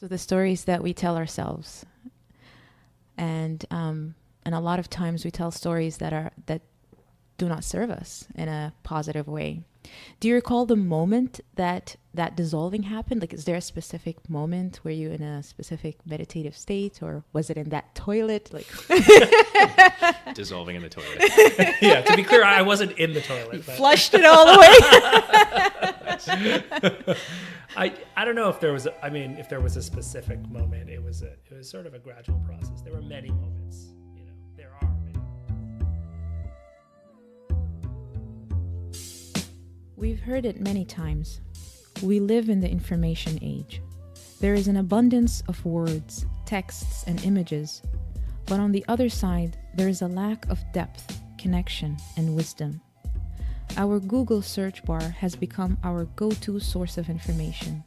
So the stories that we tell ourselves, and a lot of times we tell stories that do not serve us in a positive way. Do you recall the moment that dissolving happened? Like, is there a specific moment where you in a specific meditative state, or was it in that toilet? Like dissolving in the toilet. Yeah, to be clear, I wasn't in the toilet. But flushed it all the way. I don't know if there was. If there was a specific moment, it was sort of a gradual process. There were many moments. There are many. We've heard it many times. We live in the information age. There is an abundance of words, texts, and images. But on the other side, there is a lack of depth, connection, and wisdom. Our Google search bar has become our go-to source of information,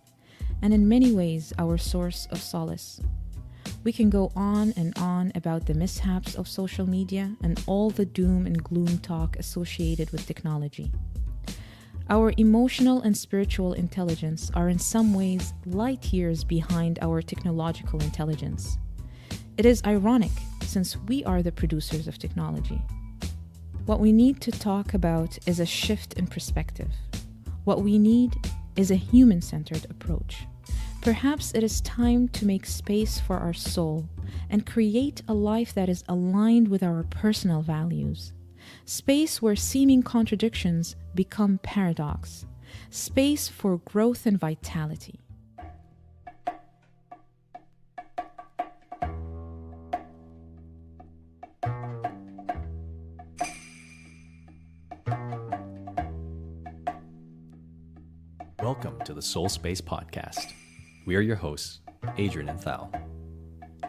and in many ways, our source of solace. We can go on and on about the mishaps of social media and all the doom and gloom talk associated with technology. Our emotional and spiritual intelligence are in some ways light years behind our technological intelligence. It is ironic, since we are the producers of technology. What we need to talk about is a shift in perspective. What we need is a human-centered approach. Perhaps it is time to make space for our soul and create a life that is aligned with our personal values. Space where seeming contradictions become paradox. Space for growth and vitality. Welcome to the Soulspace podcast. We are your hosts, Adrian and Thal.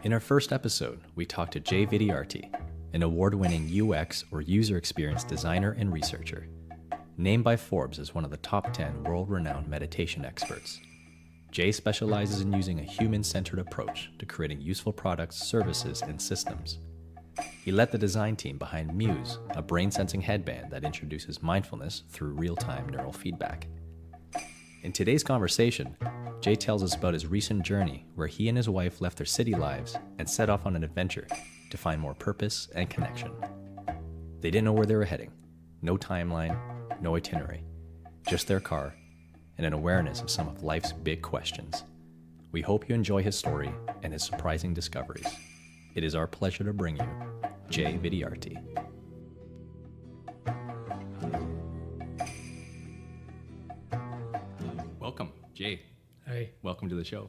In our first episode, we talked to Jay Vidyarthi, an award-winning UX or user experience designer and researcher, named by Forbes as one of the top 10 world-renowned meditation experts. Jay specializes in using a human-centered approach to creating useful products, services, and systems. He led the design team behind Muse, a brain-sensing headband that introduces mindfulness through real-time neural feedback. In today's conversation, Jay tells us about his recent journey where he and his wife left their city lives and set off on an adventure to find more purpose and connection. They didn't know where they were heading. No timeline, no itinerary, just their car and an awareness of some of life's big questions. We hope you enjoy his story and his surprising discoveries. It is our pleasure to bring you Jay Vidyarthi. Welcome, Jay. Hey, Welcome to the show.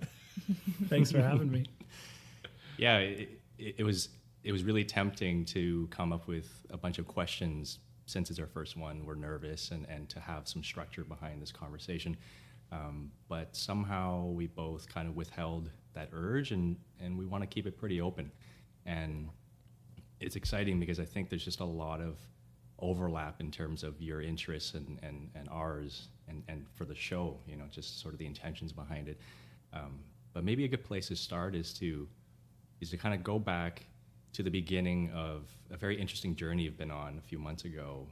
thanks for having me. Yeah, it was really tempting to come up with a bunch of questions since it's our first one. We're nervous and to have some structure behind this conversation. But somehow we both kind of withheld that urge and we want to keep it pretty open. And it's exciting because I think there's just a lot of overlap in terms of your interests and ours and for the show, just sort of the intentions behind it. But maybe a good place to start is to kind of go back to the beginning of a very interesting journey you've been on a few months ago.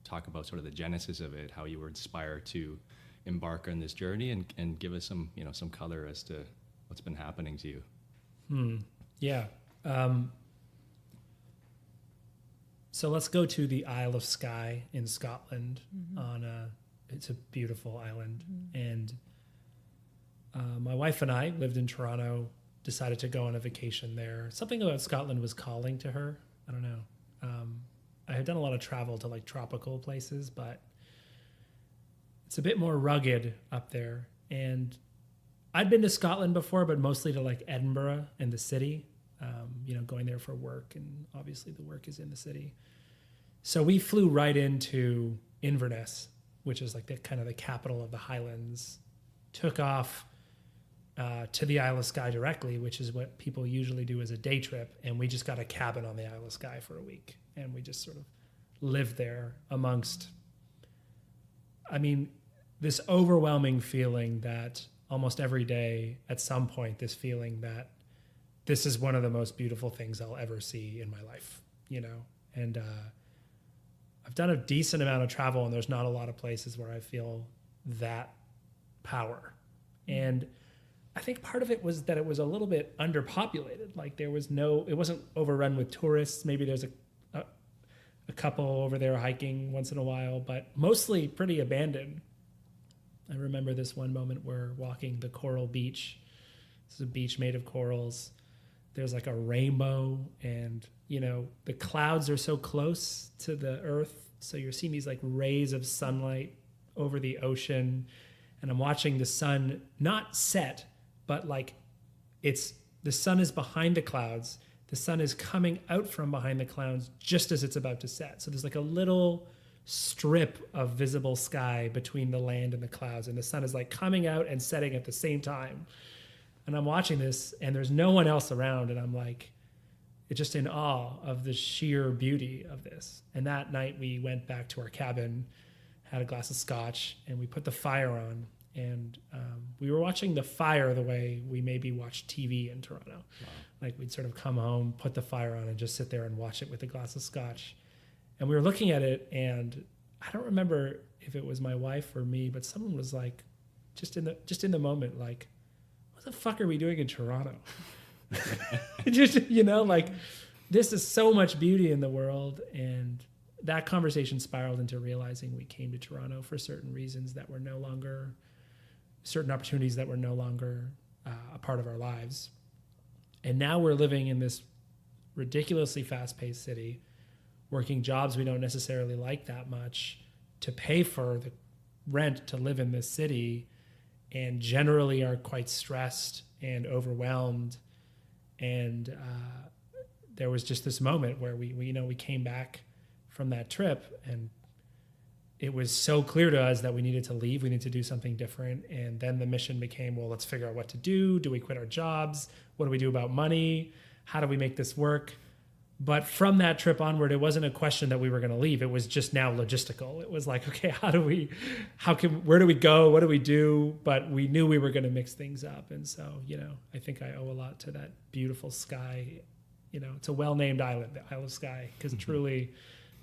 Talk about sort of the genesis of it, how you were inspired to embark on this journey, and give us some color as to what's been happening to you. Yeah. So let's go to the Isle of Skye in Scotland. It's a beautiful island. And my wife and I lived in Toronto, decided to go on a vacation there. Something about Scotland was calling to her. I don't know. I had done a lot of travel to like tropical places, but it's a bit more rugged up there. And I'd been to Scotland before, but mostly to like Edinburgh and the city, going there for work. And obviously the work is in the city. So we flew right into Inverness, which is like the kind of the capital of the Highlands, took off to the Isle of Skye directly, which is what people usually do as a day trip. And we just got a cabin on the Isle of Skye for a week. And we just sort of lived there amongst, this overwhelming feeling that almost every day at some point, this feeling that this is one of the most beautiful things I'll ever see in my life, And I've done a decent amount of travel, and there's not a lot of places where I feel that power. And I think part of it was that it was a little bit underpopulated. Like it wasn't overrun with tourists. Maybe there's a couple over there hiking once in a while, but mostly pretty abandoned. I remember this one moment where walking the coral beach. This is a beach made of corals. There's like a rainbow, and the clouds are so close to the earth, so you're seeing these like rays of sunlight over the ocean, and I'm watching the sun not set, but like the sun is behind the clouds. The sun is coming out from behind the clouds just as it's about to set. So there's like a little strip of visible sky between the land and the clouds, and the sun is like coming out and setting at the same time. And I'm watching this, and there's no one else around, and I'm like, it's just in awe of the sheer beauty of this. And that night we went back to our cabin, had a glass of scotch, and we put the fire on. And we were watching the fire the way we maybe watch TV in Toronto. Wow. Like we'd sort of come home, put the fire on, and just sit there and watch it with a glass of scotch. And we were looking at it, and I don't remember if it was my wife or me, but someone was like, just in the moment, like, what the fuck are we doing in Toronto? Just, like, this is so much beauty in the world. And that conversation spiraled into realizing we came to Toronto for certain reasons that were no longer, certain opportunities that were no longer a part of our lives. And now we're living in this ridiculously fast-paced city, working jobs we don't necessarily like that much to pay for the rent to live in this city, and generally are quite stressed and overwhelmed. And there was just this moment where we came back from that trip, and it was so clear to us that we needed to leave. We needed to do something different. And then the mission became, well, let's figure out what to do. Do we quit our jobs? What do we do about money? How do we make this work? But from that trip onward, it wasn't a question that we were going to leave. It was just now logistical. It was like, okay, where do we go? What do we do? But we knew we were going to mix things up. And so, I think I owe a lot to that beautiful sky. It's a well-named island, the Isle of Skye, because truly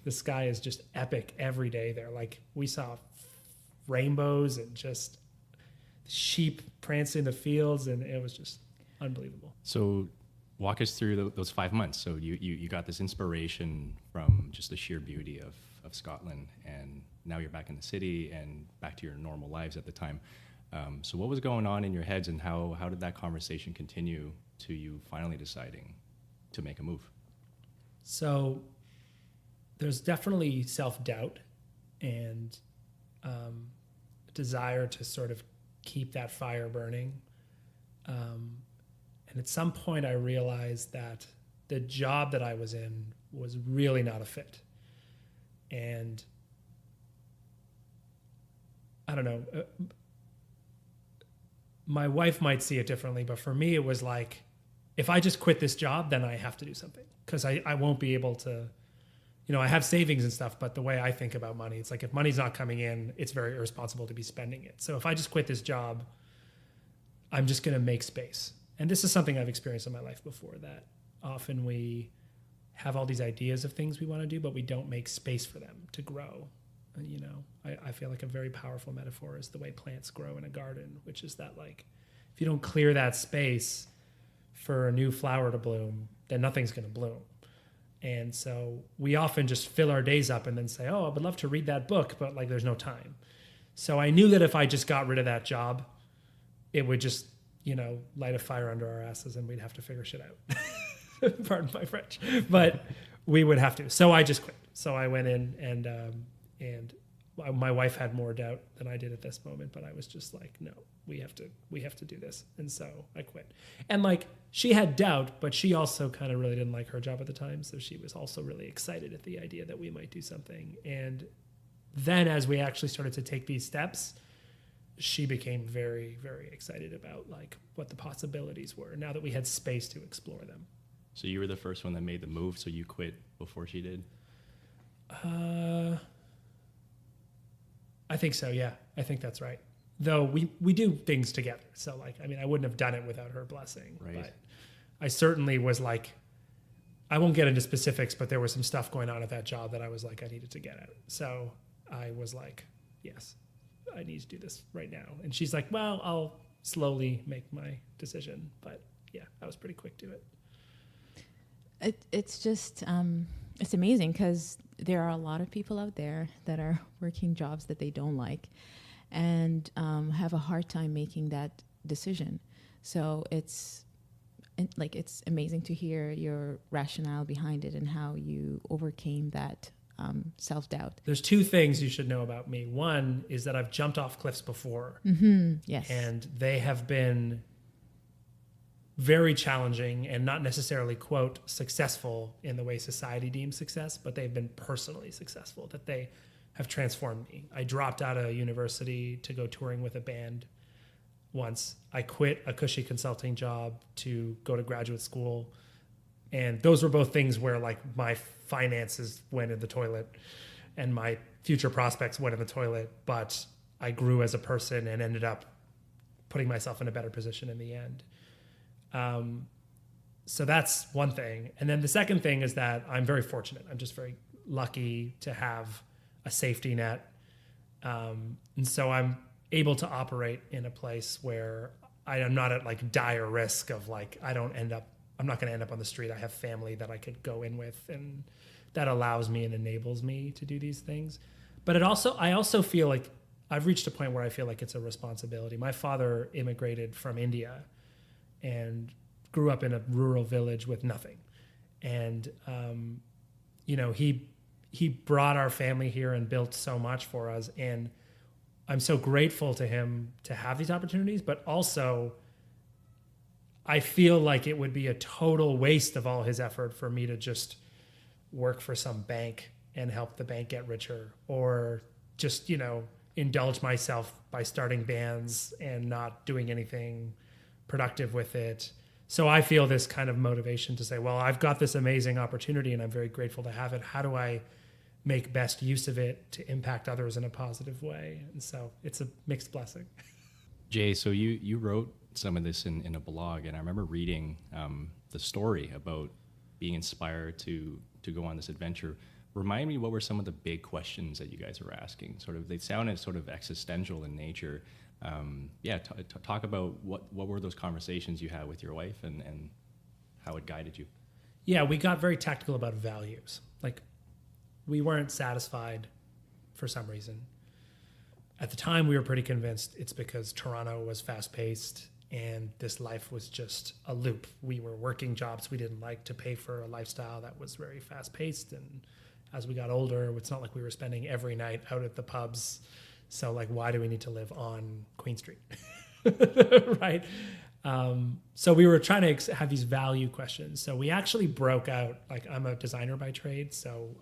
the sky is just epic every day there. Like we saw rainbows and just sheep prancing in the fields, and it was just unbelievable. So walk us through those 5 months. So you got this inspiration from just the sheer beauty of Scotland, and now you're back in the city and back to your normal lives at the time. So what was going on in your heads, and how did that conversation continue to you finally deciding to make a move? So there's definitely self-doubt and desire to sort of keep that fire burning. And at some point I realized that the job that I was in was really not a fit. And I don't know, my wife might see it differently, but for me it was like, if I just quit this job, then I have to do something, because I won't be able to, I have savings and stuff, but the way I think about money, it's like if money's not coming in, it's very irresponsible to be spending it. So if I just quit this job, I'm just going to make space. And this is something I've experienced in my life before, that often we have all these ideas of things we want to do, but we don't make space for them to grow. And, I feel like a very powerful metaphor is the way plants grow in a garden, which is that, like, if you don't clear that space for a new flower to bloom, then nothing's going to bloom. And so we often just fill our days up and then say, oh, I would love to read that book, but like there's no time. So I knew that if I just got rid of that job, it would just, light a fire under our asses, and we'd have to figure shit out. Pardon my French. But we would have to. So I just quit. So I went in, and my wife had more doubt than I did at this moment, but I was just like, no, we have to do this. And so I quit. And like, she had doubt, but she also kind of really didn't like her job at the time. So she was also really excited at the idea that we might do something. And then as we actually started to take these steps, she became very, very excited about like what the possibilities were now that we had space to explore them. So you were the first one that made the move, so you quit before she did? I think so, yeah. I think that's right. Though we do things together. So like, I wouldn't have done it without her blessing. Right. But I certainly was like, I won't get into specifics, but there was some stuff going on at that job that I was like, I needed to get at. So I was like, yes, I need to do this right now. And she's like, well, slowly make my decision. But yeah, I was pretty quick to it. It's just, it's amazing because there are a lot of people out there that are working jobs that they don't like and have a hard time making that decision. So it's amazing to hear your rationale behind it and how you overcame that self-doubt. There's two things you should know about me. One is that I've jumped off cliffs before. Yes. And they have been very challenging and not necessarily, quote, successful in the way society deems success, but they've been personally successful, that they have transformed me. I dropped out of university to go touring with a band once. I quit a cushy consulting job to go to graduate school. And those were both things where like my finances went in the toilet and my future prospects went in the toilet, but I grew as a person and ended up putting myself in a better position in the end. So that's one thing. And then the second thing is that I'm very fortunate. I'm just very lucky to have a safety net. And so I'm able to operate in a place where I am not at like dire risk of like, I'm not going to end up on the street. I have family that I could go in with, and that allows me and enables me to do these things. But I also feel like I've reached a point where I feel like it's a responsibility. My father immigrated from India and grew up in a rural village with nothing. And, he brought our family here and built so much for us. And I'm so grateful to him to have these opportunities, but also I feel like it would be a total waste of all his effort for me to just work for some bank and help the bank get richer, or just, indulge myself by starting bands and not doing anything productive with it. So I feel this kind of motivation to say, well, I've got this amazing opportunity and I'm very grateful to have it. How do I make best use of it to impact others in a positive way? And so it's a mixed blessing. Jay, so you wrote some of this in a blog, and I remember reading the story about being inspired to go on this adventure. Remind me, what were some of the big questions that you guys were asking? They sounded sort of existential in nature. Talk about what were those conversations you had with your wife and how it guided you. Yeah, we got very tactical about values. Like, we weren't satisfied for some reason. At the time, we were pretty convinced it's because Toronto was fast-paced and this life was just a loop. We were working jobs we didn't like to pay for a lifestyle that was very fast-paced. And as we got older, it's not like we were spending every night out at the pubs. So, like, why do we need to live on Queen Street? Right? So we were trying to have these value questions. So we actually broke out, like, I'm a designer by trade, so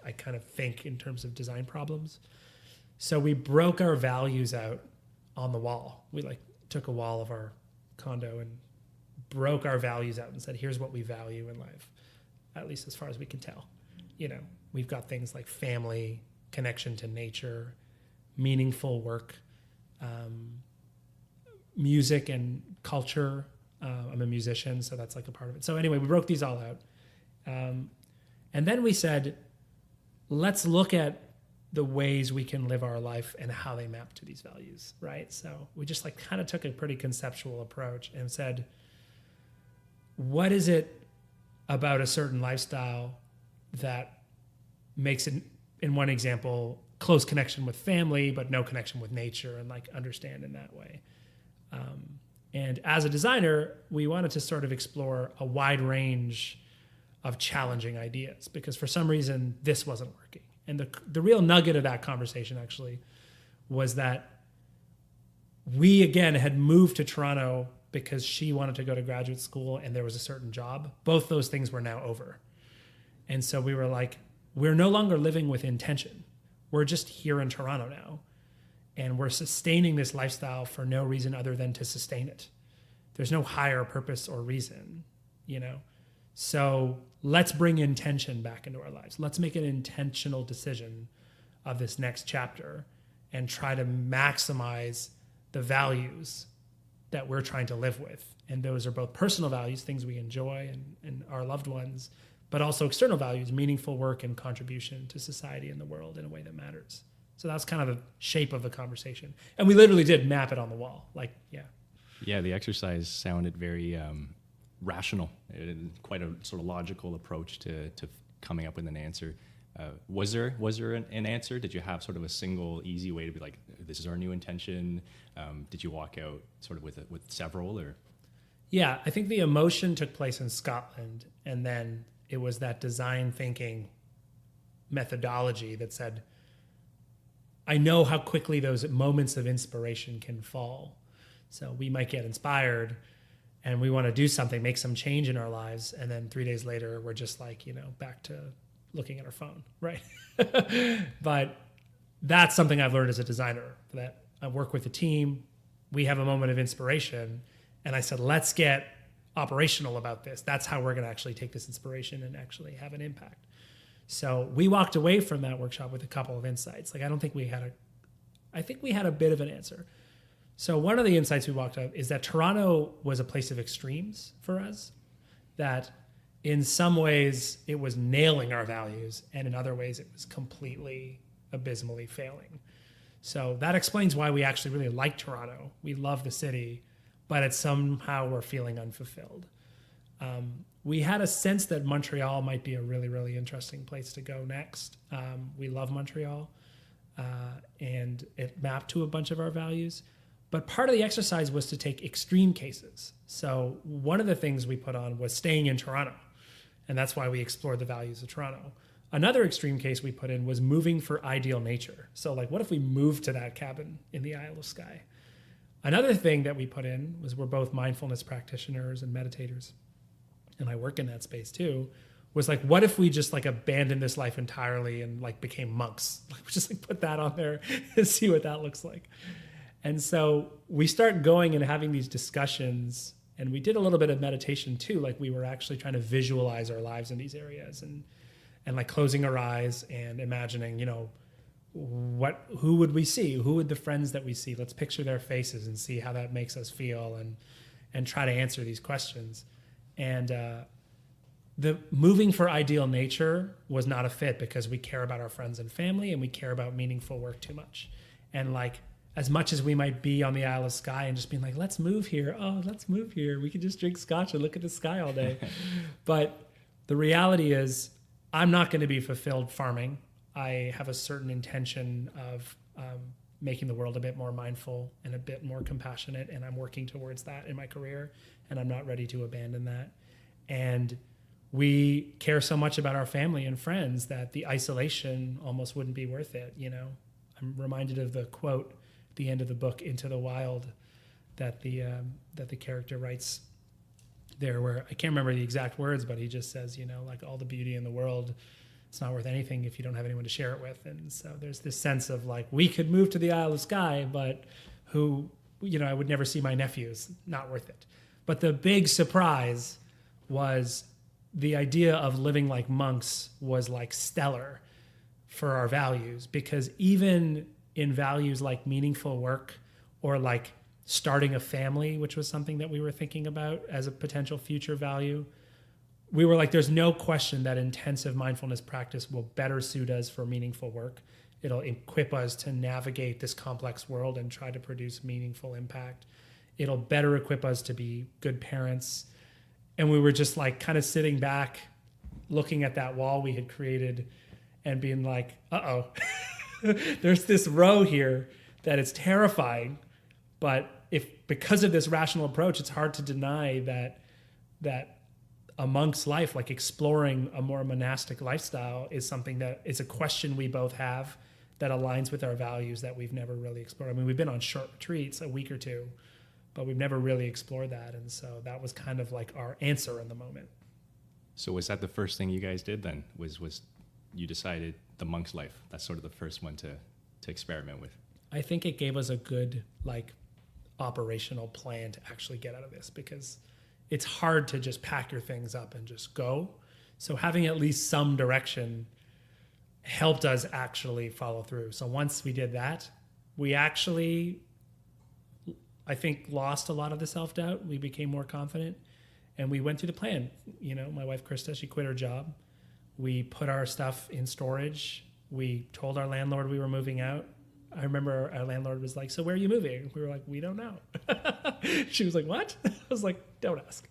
I kind of think in terms of design problems. So we broke our values out on the wall. We took a wall of our condo and broke our values out and said, here's what we value in life, at least as far as we can tell. We've got things like family, connection to nature, meaningful work, music and culture. I'm a musician, so that's like a part of it. So anyway, we broke these all out. And then we said, let's look at the ways we can live our life and how they map to these values, right? So we just kind of took a pretty conceptual approach and said, what is it about a certain lifestyle that makes it, in one example, close connection with family, but no connection with nature, and understand in that way. And as a designer, we wanted to sort of explore a wide range of challenging ideas, because for some reason this wasn't working. And the real nugget of that conversation actually was that we, again, had moved to Toronto because she wanted to go to graduate school and there was a certain job. Both those things were now over. And so we were like, we're no longer living with intention. We're just here in Toronto now. And we're sustaining this lifestyle for no reason other than to sustain it. There's no higher purpose or reason, So let's bring intention back into our lives. Let's make an intentional decision of this next chapter and try to maximize the values that we're trying to live with. And those are both personal values, things we enjoy and our loved ones, but also external values, meaningful work and contribution to society and the world in a way that matters. So that's kind of the shape of the conversation. And we literally did map it on the wall. Yeah, the exercise sounded very rational, quite a sort of logical approach to coming up with an answer. Was there an answer? Did you have sort of a single easy way to be like, this is our new intention? Did you walk out sort of with several, or? Yeah, I think the emotion took place in Scotland, and then it was that design thinking methodology that said, I know how quickly those moments of inspiration can fall. So we might get inspired and we want to do something, make some change in our lives. And then 3 days later, we're just like, back to looking at our phone, right? But that's something I've learned as a designer, that I work with a team. We have a moment of inspiration. And I said, let's get operational about this. That's how we're going to actually take this inspiration and actually have an impact. So we walked away from that workshop with a couple of insights. Like, I think we had a bit of an answer. So one of the insights we walked out is that Toronto was a place of extremes for us, that in some ways it was nailing our values, and in other ways it was completely abysmally failing. So that explains why we actually really like Toronto. We love the city, but it's somehow we're feeling unfulfilled. We had a sense that Montreal might be a really, really interesting place to go next. We love Montreal, and it mapped to a bunch of our values. But part of the exercise was to take extreme cases. So one of the things we put on was staying in Toronto, and that's why we explored the values of Toronto. Another extreme case we put in was moving for ideal nature. So like, what if we moved to that cabin in the Isle of Skye? Another thing that we put in was, we're both mindfulness practitioners and meditators, and I work in that space too, was like, what if we just like abandoned this life entirely and like became monks? Like, we just like put that on there and see what that looks like. And so we start going and having these discussions, and we did a little bit of meditation too. Like, we were actually trying to visualize our lives in these areas, and like closing our eyes and imagining, who would we see? Who would the friends that we see? Let's picture their faces and see how that makes us feel, and try to answer these questions. And the moving for ideal nature was not a fit, because we care about our friends and family, and we care about meaningful work too much. And like, as much as we might be on the Isle of Skye and just being like, let's move here. Oh, let's move here. We could just drink scotch and look at the sky all day. But the reality is, I'm not going to be fulfilled farming. I have a certain intention of making the world a bit more mindful and a bit more compassionate, and I'm working towards that in my career, and I'm not ready to abandon that. And we care so much about our family and friends that the isolation almost wouldn't be worth it. I'm reminded of the quote at the end of the book, Into the Wild, that the character writes there, where I can't remember the exact words, but he just says, like, all the beauty in the world, it's not worth anything if you don't have anyone to share it with. And so there's this sense of like, we could move to the Isle of Skye, but I would never see my nephews, not worth it. But the big surprise was the idea of living like monks was like stellar for our values, because even in values like meaningful work, or like starting a family, which was something that we were thinking about as a potential future value, we were like, there's no question that intensive mindfulness practice will better suit us for meaningful work. It'll equip us to navigate this complex world and try to produce meaningful impact. It'll better equip us to be good parents. And we were just like kind of sitting back, looking at that wall we had created and being like, uh-oh, there's this row here that is terrifying. But because of this rational approach, it's hard to deny that a monk's life, like exploring a more monastic lifestyle, is something that is a question we both have that aligns with our values that we've never really explored. I mean, we've been on short retreats, a week or two, but we've never really explored that. And so that was kind of like our answer in the moment. So was that the first thing you guys did then? Was you decided the monk's life? That's sort of the first one to experiment with. I think it gave us a good like operational plan to actually get out of this, because it's hard to just pack your things up and just go. So having at least some direction helped us actually follow through. So once we did that, we actually, I think, lost a lot of the self-doubt. We became more confident, and we went through the plan. My wife, Krista, she quit her job. We put our stuff in storage. We told our landlord we were moving out. I remember our landlord was like, so where are you moving? We were like, we don't know. She was like, what? I was like, don't ask.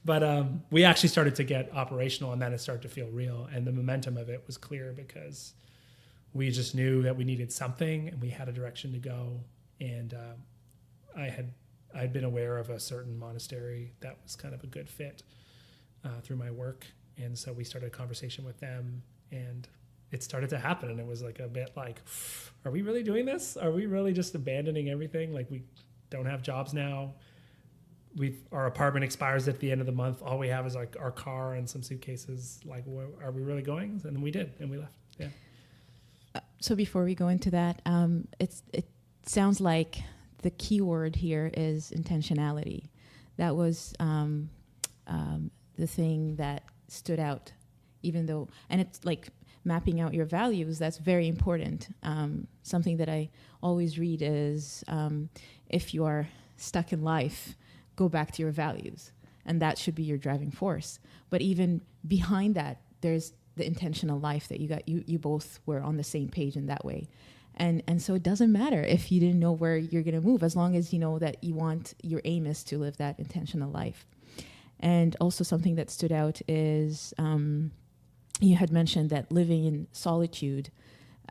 But we actually started to get operational, and then it started to feel real. And the momentum of it was clear because we just knew that we needed something and we had a direction to go. And I'd been aware of a certain monastery that was kind of a good fit through my work. And so we started a conversation with them, and it started to happen. And it was like a bit like, are we really doing this? Are we really just abandoning everything? Like, we don't have jobs now. Our apartment expires at the end of the month. All we have is like our car and some suitcases. Like, are we really going? And we did, and we left. Yeah. So before we go into that, it sounds like the key word here is intentionality. That was the thing that stood out, even though, and it's like mapping out your values. That's very important. Something that I always read is, if you are stuck in life, go back to your values, and that should be your driving force. But even behind that, there's the intentional life that you both were on the same page in that way. And so it doesn't matter if you didn't know where you're going to move, as long as you know that your aim is to live that intentional life. And also something that stood out is, you had mentioned that living in solitude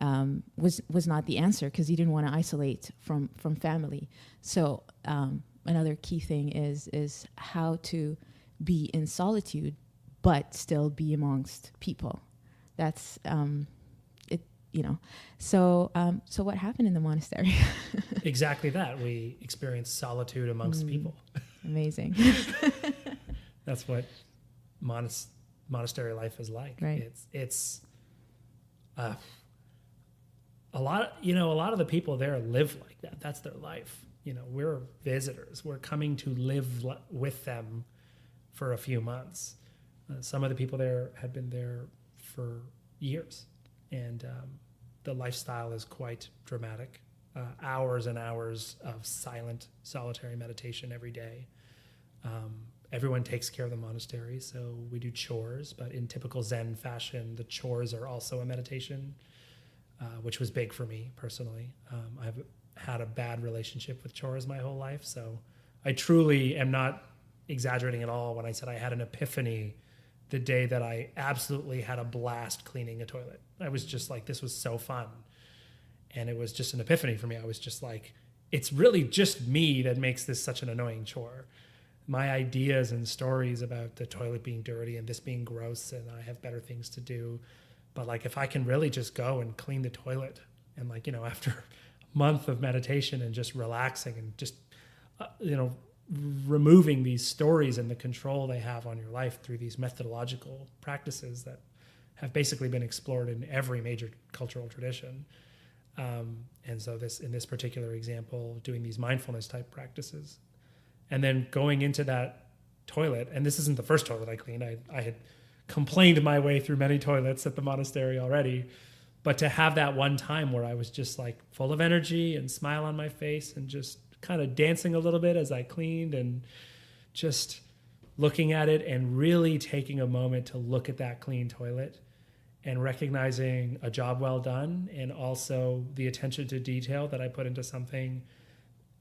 was not the answer, because you didn't want to isolate from family. So another key thing is how to be in solitude, but still be amongst people. That's it. So what happened in the monastery? Exactly that. We experienced solitude amongst people. Amazing. That's what monastery life is like. Right. It's a lot of the people there live like that. That's their life. We're visitors. We're coming to live with them for a few months. Some of the people there had been there for years, and the lifestyle is quite dramatic. Hours and hours of silent, solitary meditation every day. Everyone takes care of the monastery, so we do chores, but in typical Zen fashion, the chores are also a meditation, which was big for me personally. I've had a bad relationship with chores my whole life, so I truly am not exaggerating at all when I said I had an epiphany the day that I absolutely had a blast cleaning a toilet. I was just like, this was so fun. And it was just an epiphany for me. I was just like, it's really just me that makes this such an annoying chore. My ideas and stories about the toilet being dirty and this being gross and I have better things to do. But like, if I can really just go and clean the toilet and after a month of meditation and just relaxing and just, removing these stories and the control they have on your life through these methodological practices that have basically been explored in every major cultural tradition. And so in this particular example, doing these mindfulness type practices, and then going into that toilet, and this isn't the first toilet I cleaned. I had complained my way through many toilets at the monastery already, but to have that one time where I was just like full of energy and smile on my face and just kind of dancing a little bit as I cleaned and just looking at it and really taking a moment to look at that clean toilet and recognizing a job well done and also the attention to detail that I put into something.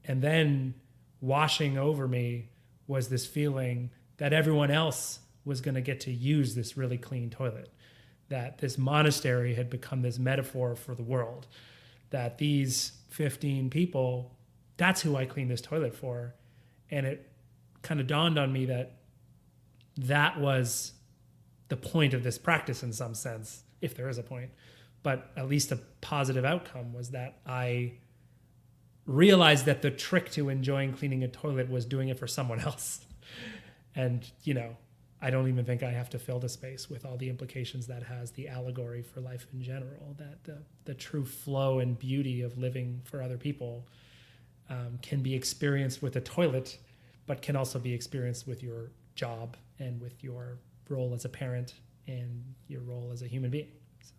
And then washing over me was this feeling that everyone else was going to get to use this really clean toilet, that this monastery had become this metaphor for the world, that these 15 people, that's who I cleaned this toilet for. And it kind of dawned on me that that was the point of this practice in some sense, if there is a point. But at least a positive outcome was that I realized that the trick to enjoying cleaning a toilet was doing it for someone else. And, I don't even think I have to fill the space with all the implications that has, the allegory for life in general, that the true flow and beauty of living for other people can be experienced with a toilet, but can also be experienced with your job and with your role as a parent and your role as a human being. So.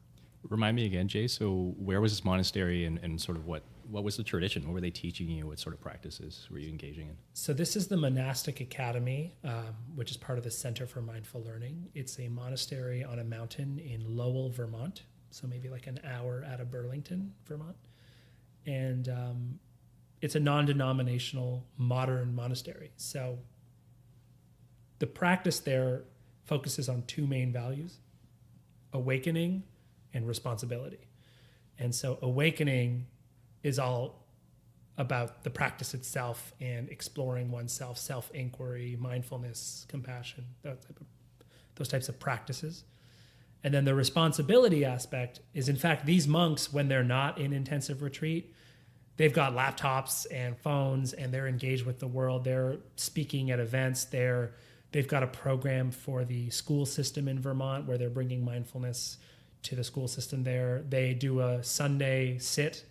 Remind me again, Jay, so where was this monastery and sort of what was the tradition? What were they teaching you? What sort of practices were you engaging in? So this is the Monastic Academy, which is part of the Center for Mindful Learning. It's a monastery on a mountain in Lowell, Vermont. so maybe like an hour out of Burlington, Vermont. And it's a non-denominational modern monastery. So the practice there focuses on two main values: awakening and responsibility. And so awakening is all about the practice itself and exploring oneself, self-inquiry, mindfulness, compassion, those types of practices. And then the responsibility aspect is, in fact, these monks, when they're not in intensive retreat, they've got laptops and phones and they're engaged with the world. They're speaking at events. They've got a program for the school system in Vermont where they're bringing mindfulness to the school system there. They do a Sunday sit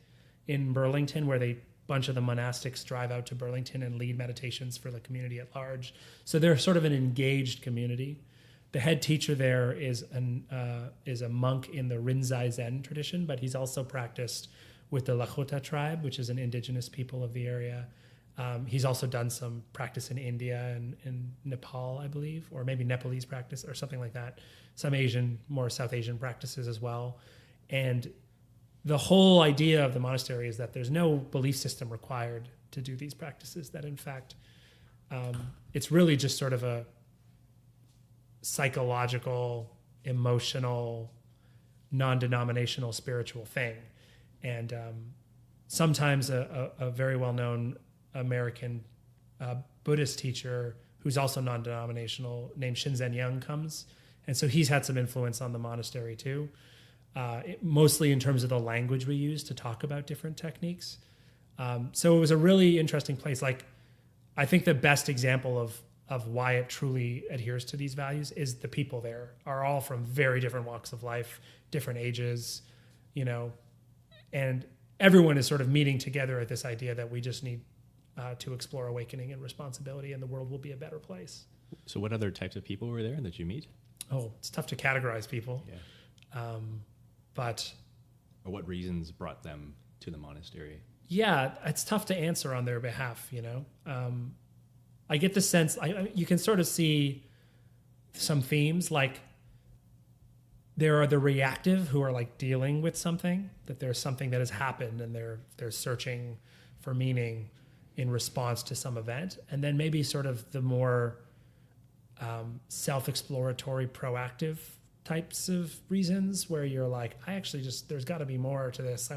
in Burlington where bunch of the monastics drive out to Burlington and lead meditations for the community at large. So they're sort of an engaged community. The head teacher there is a monk in the Rinzai Zen tradition, but he's also practiced with the Lakota tribe, which is an indigenous people of the area. He's also done some practice in India and in Nepal, I believe, or maybe Nepalese practice or something like that. Some Asian, more South Asian practices as well. And the whole idea of the monastery is that there's no belief system required to do these practices, that in fact, it's really just sort of a psychological, emotional, non-denominational spiritual thing. And sometimes a very well-known American Buddhist teacher who's also non-denominational named Shinzen Young comes. And so he's had some influence on the monastery too. Mostly in terms of the language we use to talk about different techniques. So it was a really interesting place. Like, I think the best example of why it truly adheres to these values is the people there are all from very different walks of life, different ages, and everyone is sort of meeting together at this idea that we just need to explore awakening and responsibility, and the world will be a better place. So what other types of people were there that you meet? Oh, it's tough to categorize people. Yeah. But or what reasons brought them to the monastery? Yeah, it's tough to answer on their behalf, I get the sense, you can sort of see some themes, like there are the reactive who are like dealing with something, that there's something that has happened and they're searching for meaning in response to some event. And then maybe sort of the more self-exploratory, proactive types of reasons where you're like, there's got to be more to this.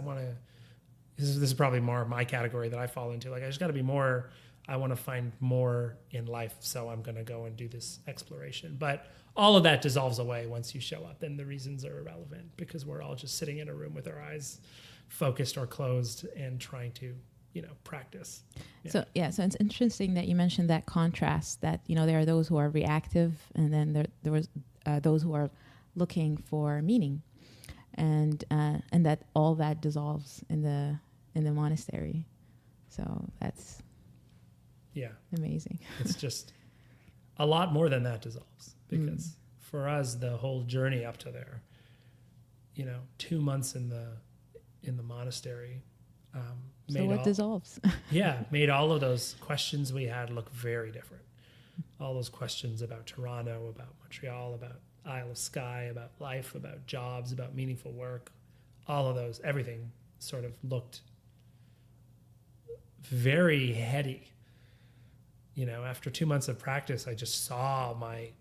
This is probably more my category that I fall into. Like, I just got to be more, I want to find more in life. So I'm going to go and do this exploration. But all of that dissolves away once you show up, and the reasons are irrelevant because we're all just sitting in a room with our eyes focused or closed and trying to, practice. Yeah. So it's interesting that you mentioned that contrast, that, there are those who are reactive and then there was those who are looking for meaning, and that all that dissolves in the monastery. So that's amazing. It's just a lot more than that dissolves, because for us, the whole journey up to there, 2 months in the monastery, so what dissolves? Made all of those questions we had look very different. All those questions about Toronto, about Montreal, about Isle of Skye, about life, about jobs, about meaningful work, all of those, everything sort of looked very heady. After 2 months of practice, I just saw my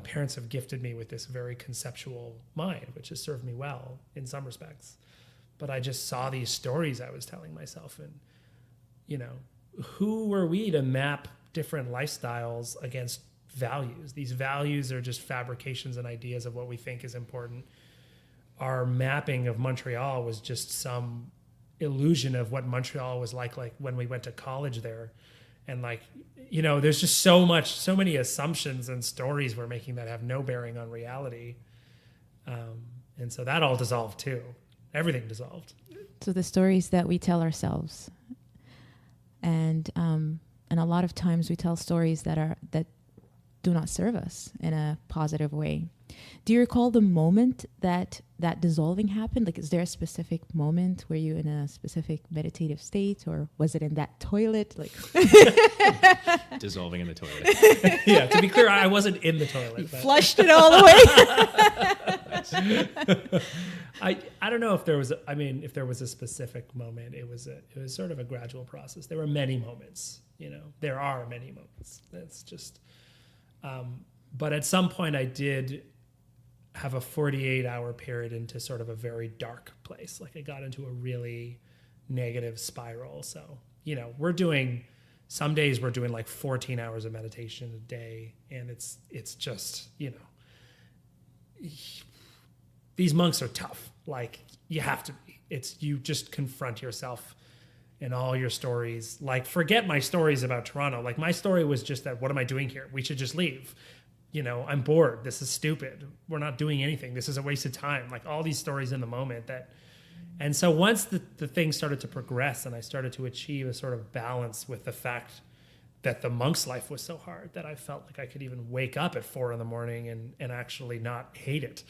parents have gifted me with this very conceptual mind, which has served me well in some respects. But I just saw these stories I was telling myself, and, who were we to map different lifestyles against values? These values are just fabrications and ideas of what we think is important. Our mapping of Montreal was just some illusion of what Montreal was like when we went to college there. And there's just so many assumptions and stories we're making that have no bearing on reality. And so that all dissolved too. Everything dissolved. So the stories that we tell ourselves, and a lot of times we tell stories that do not serve us in a positive way. Do you recall the moment that dissolving happened? Like, is there a specific moment where you in a specific meditative state, or was it in that toilet? Like dissolving in the toilet. Yeah, to be clear, I wasn't in the toilet. You flushed it all the way. I don't know if there was, if there was a specific moment. It was sort of a gradual process. There were many moments, there are many moments. That's just, but at some point I did have a 48-hour period into sort of a very dark place. Like I got into a really negative spiral. So, some days we're doing like 14 hours of meditation a day. And it's just, these monks are tough. Like you have to be. You just confront yourself and all your stories. Like forget my stories about Toronto. Like my story was just that, what am I doing here? We should just leave. I'm bored. This is stupid. We're not doing anything. This is a waste of time. Like all these stories in the moment and so once the thing started to progress and I started to achieve a sort of balance with the fact that the monk's life was so hard that I felt like I could even wake up at 4 a.m. and actually not hate it.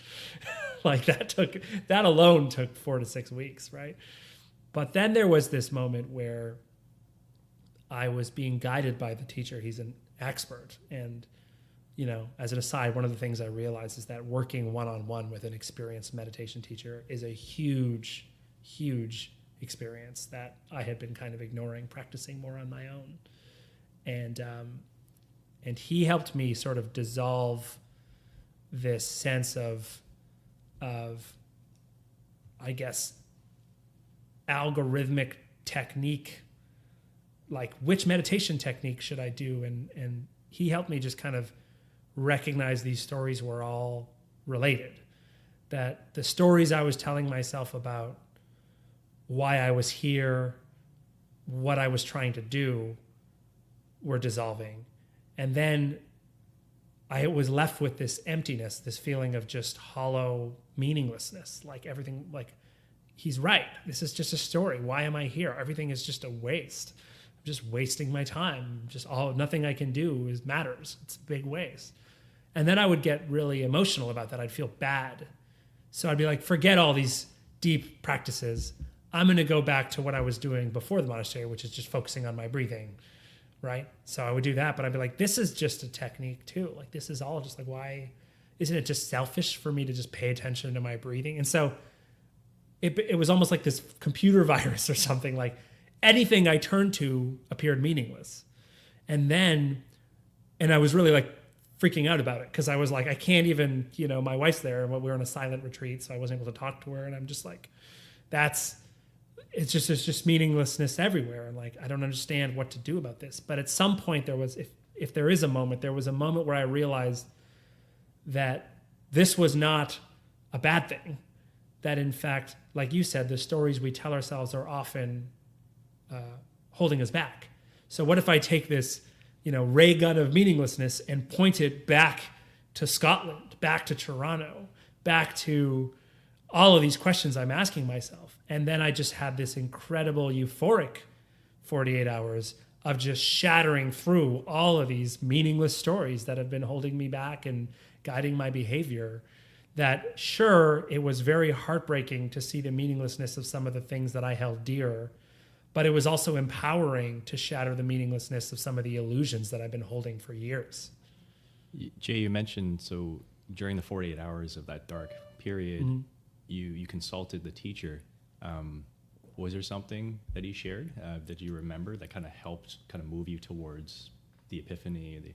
Like that alone took 4 to 6 weeks. Right. But then there was this moment where I was being guided by the teacher. He's an expert. And, as an aside, one of the things I realized is that working one-on-one with an experienced meditation teacher is a huge, huge experience that I had been kind of ignoring, practicing more on my own. And he helped me sort of dissolve this sense of I guess, algorithmic technique, like which meditation technique should I do? And he helped me just kind of recognize these stories were all related, that the stories I was telling myself about why I was here, what I was trying to do, were dissolving. And then I was left with this emptiness, this feeling of just hollow meaninglessness, like everything, like he's right. This is just a story. Why am I here? Everything is just a waste. I'm just wasting my time. Nothing I can do matters. It's a big waste. And then I would get really emotional about that. I'd feel bad. So I'd be like, forget all these deep practices. I'm going to go back to what I was doing before the monastery, which is just focusing on my breathing. Right. So I would do that, but I'd be like, this is just a technique too. Like, this is all just like, why isn't it just selfish for me to just pay attention to my breathing? And so it was almost like this computer virus or something. Like anything I turned to appeared meaningless. And I was really like freaking out about it. Cause I was like, I can't even, my wife's there and we were on a silent retreat. So I wasn't able to talk to her. And I'm just like, it's just meaninglessness everywhere. And like, I don't understand what to do about this. But at some point there was, if there is a moment, there was a moment where I realized that this was not a bad thing. That in fact, like you said, the stories we tell ourselves are often holding us back. So what if I take this, ray gun of meaninglessness and point it back to Scotland, back to Toronto, back to all of these questions I'm asking myself. And then I just had this incredible euphoric 48 hours of just shattering through all of these meaningless stories that have been holding me back and guiding my behavior. That sure, it was very heartbreaking to see the meaninglessness of some of the things that I held dear, but it was also empowering to shatter the meaninglessness of some of the illusions that I've been holding for years. Jay, you mentioned, so during the 48 hours of that dark period, mm-hmm. you consulted the teacher. Was there something that he shared that you remember that kind of helped kind of move you towards the epiphany?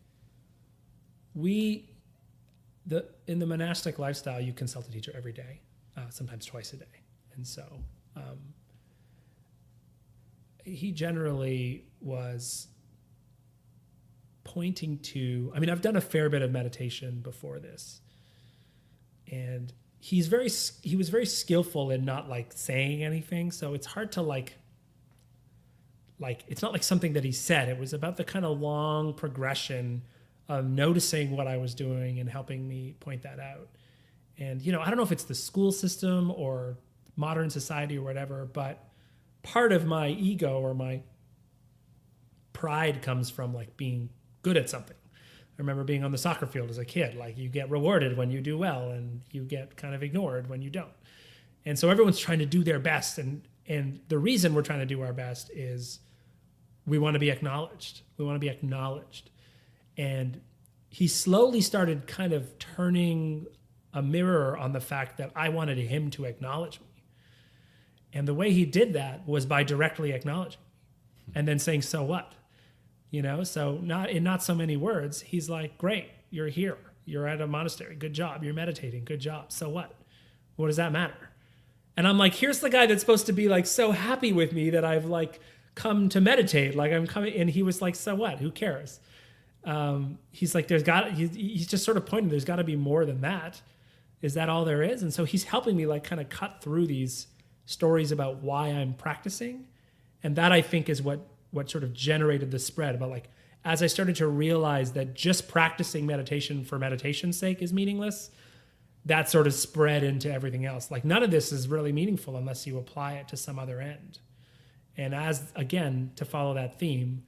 In the monastic lifestyle, you consult a teacher every day, sometimes twice a day. And so he generally was pointing to, I've done a fair bit of meditation before this, and he was very skillful in not like saying anything. So it's hard to like, it's not like something that he said. It was about the kind of long progression of noticing what I was doing and helping me point that out. And, I don't know if it's the school system or modern society or whatever, but part of my ego or my pride comes from like being good at something. I remember being on the soccer field as a kid. Like you get rewarded when you do well and you get kind of ignored when you don't. And so everyone's trying to do their best. And the reason we're trying to do our best is we want to be acknowledged. We want to be acknowledged. And he slowly started kind of turning a mirror on the fact that I wanted him to acknowledge me. And the way he did that was by directly acknowledging me and then saying, so what? So not so many words, he's like, great, you're here. You're at a monastery. Good job. You're meditating. Good job. So what? What does that matter? And I'm like, here's the guy that's supposed to be like so happy with me that I've like come to meditate. Like I'm coming. And he was like, so what? Who cares? He's like, he's just sort of pointing, there's got to be more than that. Is that all there is? And so he's helping me like kind of cut through these stories about why I'm practicing. And that I think is what sort of generated the spread about like, as I started to realize that just practicing meditation for meditation's sake is meaningless, that sort of spread into everything else. Like none of this is really meaningful unless you apply it to some other end. And again, to follow that theme,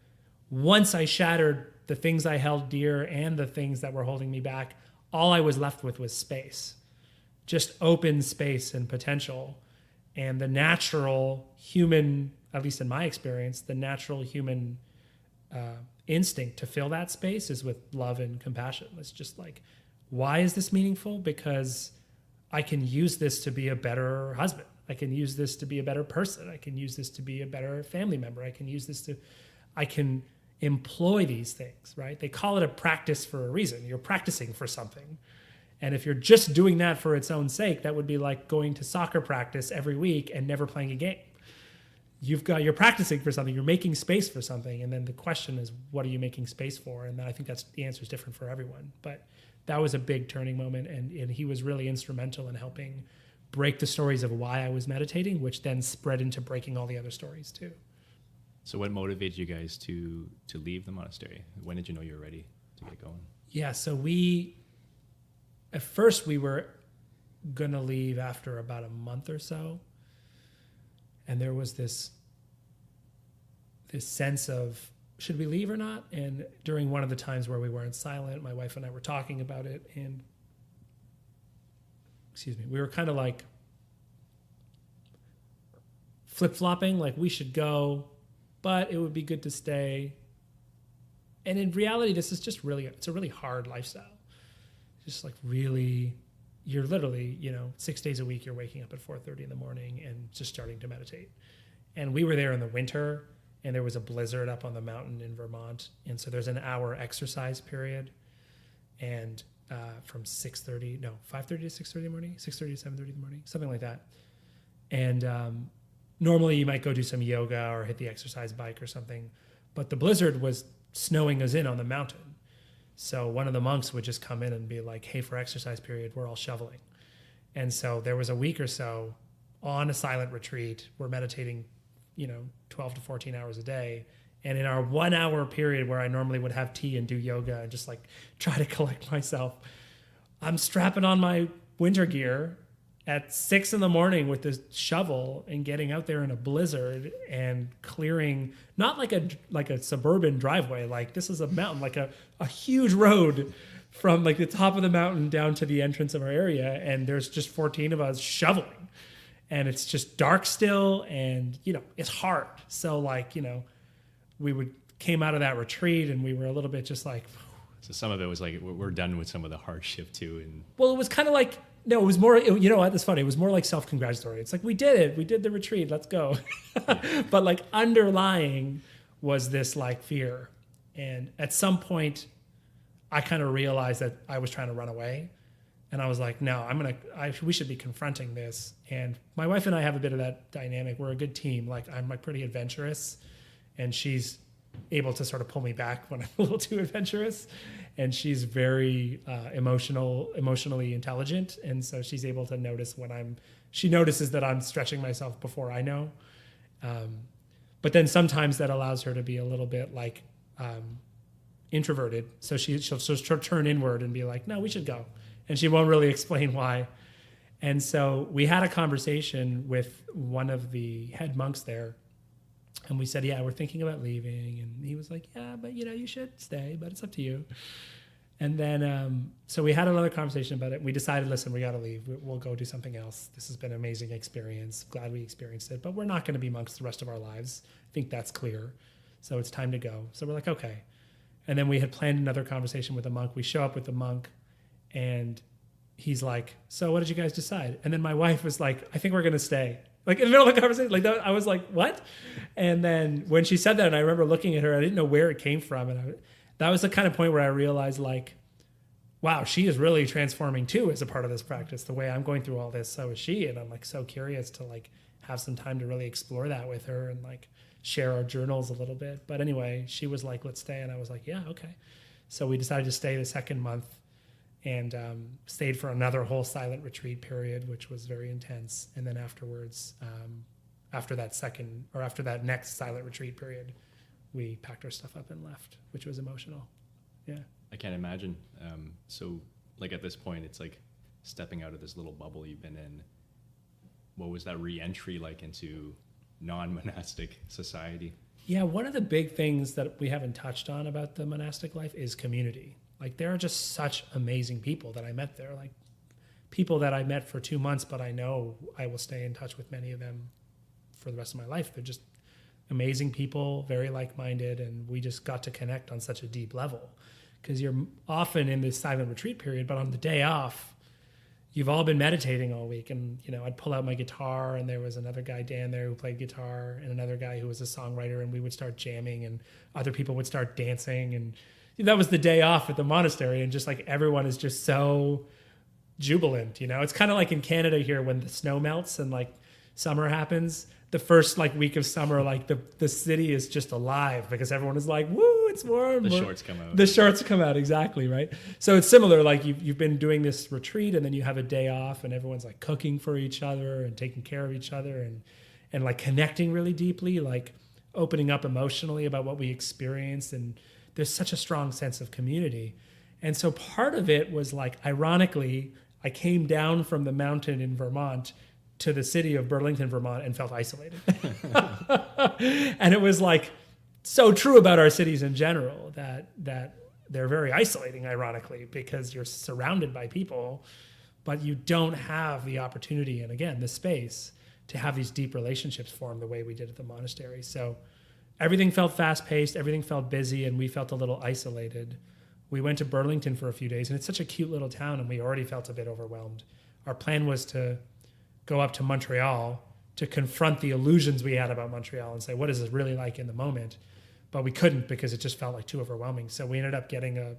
once I shattered the things I held dear and the things that were holding me back, all I was left with was space, just open space and potential. And the natural human, at least in my experience, the natural human instinct to fill that space is with love and compassion. It's just like, why is this meaningful? Because I can use this to be a better husband. I can use this to be a better person. I can use this to be a better family member. I can employ these things, right? They call it a practice for a reason. You're practicing for something. And if you're just doing that for its own sake, that would be like going to soccer practice every week and never playing a game. You're practicing for something, you're making space for something. And then the question is, what are you making space for? And I think the answer is different for everyone. But that was a big turning moment. And he was really instrumental in helping break the stories of why I was meditating, which then spread into breaking all the other stories too. So what motivated you guys to leave the monastery? When did you know you were ready to get going? Yeah, so at first we were going to leave after about a month or so. And there was this sense of, should we leave or not? And during one of the times where we weren't silent, my wife and I were talking about it. And, we were kind of like flip-flopping, like we should go, but it would be good to stay. And in reality, this is just it's a really hard lifestyle. Just like really, you're literally, 6 days a week, you're waking up at 4:30 in the morning and just starting to meditate. And we were there in the winter and there was a blizzard up on the mountain in Vermont. And so there's an hour exercise period. And from 5:30 to 6:30 in the morning, 6:30 to 7:30 in the morning, something like that. And normally you might go do some yoga or hit the exercise bike or something. But the blizzard was snowing us in on the mountain. So one of the monks would just come in and be like, hey, for exercise period, we're all shoveling. And so there was a week or so on a silent retreat. We're meditating, 12 to 14 hours a day. And in our 1 hour period where I normally would have tea and do yoga and just like try to collect myself, I'm strapping on my winter gear at 6 a.m. with this shovel and getting out there in a blizzard and clearing, not like a suburban driveway, like this is a mountain, like a huge road from like the top of the mountain down to the entrance of our area. And there's just 14 of us shoveling and it's just dark still. And, it's hard. So like, we came out of that retreat and we were a little bit just like, so some of it was like, we're done with some of the hardship too. And well, it was kind of like, no, it was more, you know what, that's funny. It was more like self-congratulatory. It's like, we did it. We did the retreat. Let's go. Yeah. But like underlying was this like fear. And at some point I kind of realized that I was trying to run away. And I was like, no, we should be confronting this. And my wife and I have a bit of that dynamic. We're a good team. Like I'm like pretty adventurous and she's able to sort of pull me back when I'm a little too adventurous. And she's very emotionally intelligent. And so she's able to notice she notices that I'm stretching myself before I know. But then sometimes that allows her to be a little bit like introverted. So she'll turn inward and be like, no, we should go. And she won't really explain why. And so we had a conversation with one of the head monks there. And we said, yeah, we're thinking about leaving. And he was like, yeah, but you should stay, but it's up to you. And then, so we had another conversation about it. We decided, listen, we got to leave. We'll go do something else. This has been an amazing experience. Glad we experienced it, but we're not going to be monks the rest of our lives. I think that's clear. So it's time to go. So we're like, okay. And then we had planned another conversation with the monk. We show up with the monk and he's like, so what did you guys decide? And then my wife was like, I think we're going to stay. Like in the middle of the conversation, like that, I was like, what? And then when she said that, and I remember looking at her, I didn't know where it came from. And that was the kind of point where I realized like, wow, she is really transforming too as a part of this practice. The way I'm going through all this, so is she. And I'm like so curious to like have some time to really explore that with her and like share our journals a little bit. But anyway, she was like, let's stay. And I was like, yeah, okay. So we decided to stay the second month and stayed for another whole silent retreat period, which was very intense. And then afterwards, after that next silent retreat period, we packed our stuff up and left, which was emotional. Yeah. I can't imagine. So like at this point, it's like stepping out of this little bubble you've been in. What was that re-entry like into non-monastic society? Yeah, one of the big things that we haven't touched on about the monastic life is community. Like there are just such amazing people that I met there, like people that I met for 2 months, but I know I will stay in touch with many of them for the rest of my life. They're just amazing people, very like-minded, and we just got to connect on such a deep level. Because you're often in this silent retreat period, but on the day off, you've all been meditating all week. And, you know, I'd pull out my guitar and there was another guy, Dan, there who played guitar, and another guy who was a songwriter, and we would start jamming and other people would start dancing. And that was the day off at the monastery. And just like everyone is just so jubilant, you know, it's kind of like in Canada here when the snow melts and like summer happens. The first like week of summer, like the city is just alive because everyone is like, woo, it's warm. The shorts come out. The shorts come out, exactly, right? So it's similar, like you've been doing this retreat and then you have a day off and everyone's like cooking for each other and taking care of each other and like connecting really deeply, like opening up emotionally about what we experienced. And there's such a strong sense of community. And so part of it was like, ironically, I came down from the mountain in Vermont to the city of Burlington, Vermont, and felt isolated. And it was like so true about our cities in general that they're very isolating, ironically, because you're surrounded by people, but you don't have the opportunity and again, the space to have these deep relationships form the way we did at the monastery. So everything felt fast-paced, everything felt busy, and we felt a little isolated. We went to Burlington for a few days, and it's such a cute little town, and we already felt a bit overwhelmed. Our plan was to go up to Montreal to confront the illusions we had about Montreal and say, what is it really like in the moment? But we couldn't because it just felt like too overwhelming. So we ended up getting a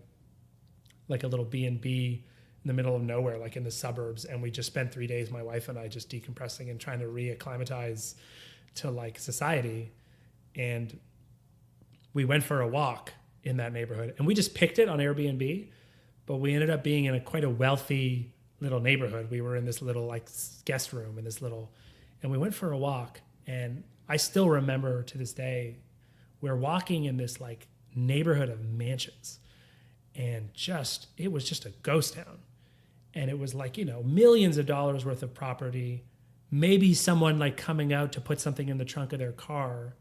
little B&B in the middle of nowhere, like in the suburbs. And we just spent 3 days, my wife and I, just decompressing and trying to reacclimatize to like society. And we went for a walk in that neighborhood and we just picked it on Airbnb, but we ended up being in quite a wealthy little neighborhood. We were in this little like guest room in this little, and we went for a walk. And I still remember to this day, we're walking in this like neighborhood of mansions, and it was just a ghost town. And it was like, you know, millions of dollars worth of property, maybe someone like coming out to put something in the trunk of their car.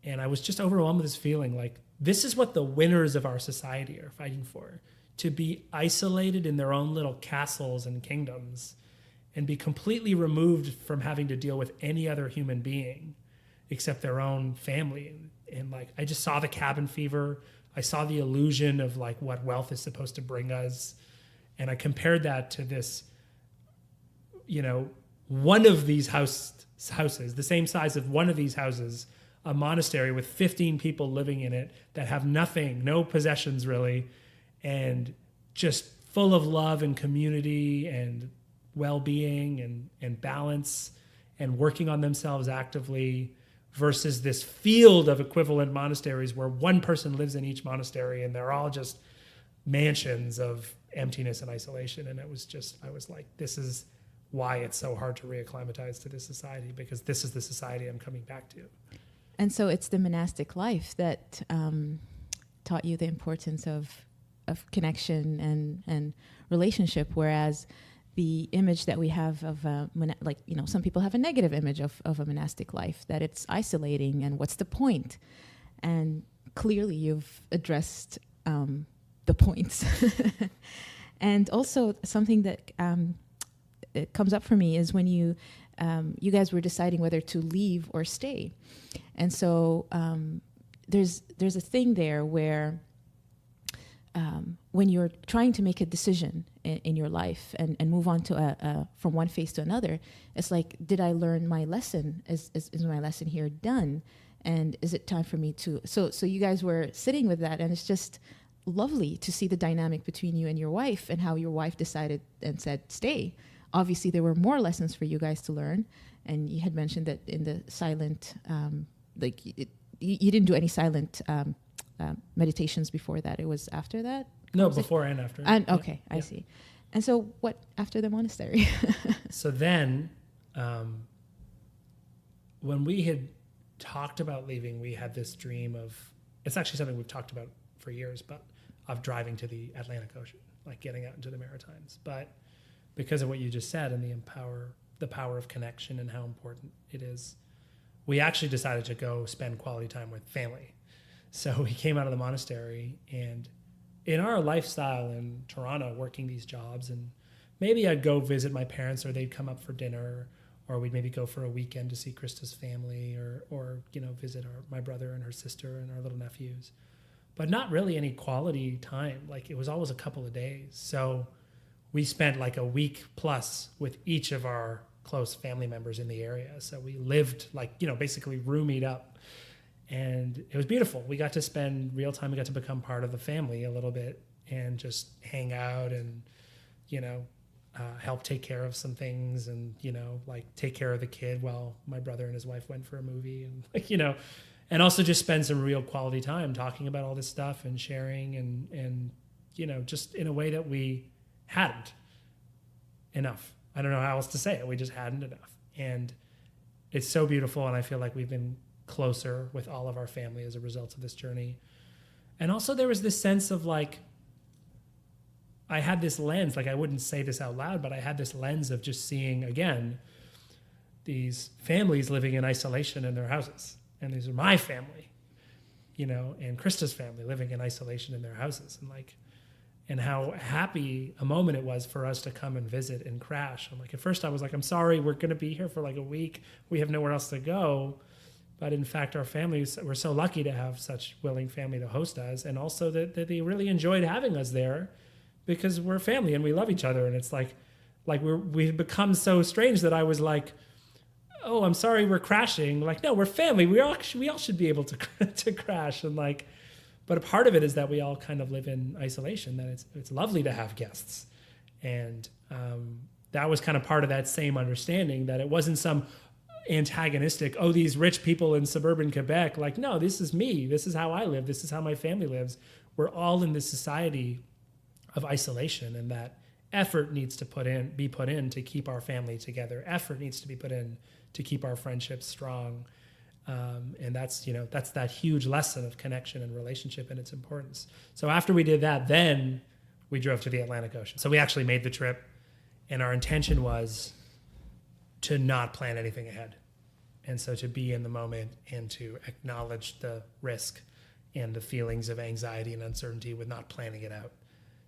And I was just overwhelmed with this feeling like, this is what the winners of our society are fighting for. To be isolated in their own little castles and kingdoms and be completely removed from having to deal with any other human being except their own family. And like, I just saw the cabin fever. I saw the illusion of like what wealth is supposed to bring us. And I compared that to this, you know, one of these houses, the same size of one of these houses, a monastery with 15 people living in it that have nothing, no possessions really, and just full of love and community and well-being and balance and working on themselves actively, versus this field of equivalent monasteries where one person lives in each monastery and they're all just mansions of emptiness and isolation. And I was like, this is why it's so hard to reacclimatize to this society, because this is the society I'm coming back to. And so it's the monastic life that taught you the importance of connection and relationship, whereas the image that we have of some people have a negative image of a monastic life, that it's isolating and what's the point? And clearly you've addressed the points. And also something that it comes up for me is when you guys were deciding whether to leave or stay. And so there's a thing there where when you're trying to make a decision in your life and move on to from one phase to another, it's like, did I learn my lesson? Is my lesson here done? And is it time for me to... So you guys were sitting with that, and it's just lovely to see the dynamic between you and your wife, and how your wife decided and said, stay. Obviously, there were more lessons for you guys to learn. And you had mentioned that in the silent, you didn't do any silent meditations before that. It was after that? No, before and after. And okay, I see. And so what after the monastery? So then, when we had talked about leaving, we had this dream of, it's actually something we've talked about for years, but of driving to the Atlantic Ocean, like getting out into the Maritimes. But because of what you just said and the power of connection and how important it is, we actually decided to go spend quality time with family. So we came out of the monastery, and in our lifestyle in Toronto, working these jobs, and maybe I'd go visit my parents, or they'd come up for dinner, or we'd maybe go for a weekend to see Krista's family, or visit my brother and her sister and our little nephews. But not really any quality time. Like, it was always a couple of days. So we spent like a week plus with each of our close family members in the area. So we lived basically roomied up, and it was beautiful. We got to spend real time. We got to become part of the family a little bit and just hang out and, help take care of some things, and, take care of the kid while my brother and his wife went for a movie, and and also just spend some real quality time talking about all this stuff and sharing and just in a way that we hadn't enough. I don't know how else to say it. We just hadn't enough. And it's so beautiful. And I feel like we've been closer with all of our family as a result of this journey. And also there was this sense of like, I had this lens, like I wouldn't say this out loud, but I had this lens of just seeing, again, these families living in isolation in their houses. And these are my family, and Krista's family living in isolation in their houses. And how happy a moment it was for us to come and visit and crash. I'm like, at first I was like, I'm sorry, we're going to be here for like a week. We have nowhere else to go. But in fact, our families, we're so lucky to have such willing family to host us. And also that they really enjoyed having us there, because we're family and we love each other. And it's like we've become so strange that I was like, oh, I'm sorry, we're crashing. Like, no, we're family. We all should be able to crash. And but a part of it is that we all kind of live in isolation, that it's lovely to have guests. And that was kind of part of that same understanding, that it wasn't some antagonistic, oh, these rich people in suburban Quebec. Like, no, this is me. This is how I live. This is how my family lives. We're all in this society of isolation, and that effort needs to be put in to keep our family together. Effort needs to be put in to keep our friendships strong. And that's that huge lesson of connection and relationship and its importance. So after we did that, then we drove to the Atlantic Ocean. So we actually made the trip, and our intention was to not plan anything ahead. And so to be in the moment and to acknowledge the risk and the feelings of anxiety and uncertainty with not planning it out.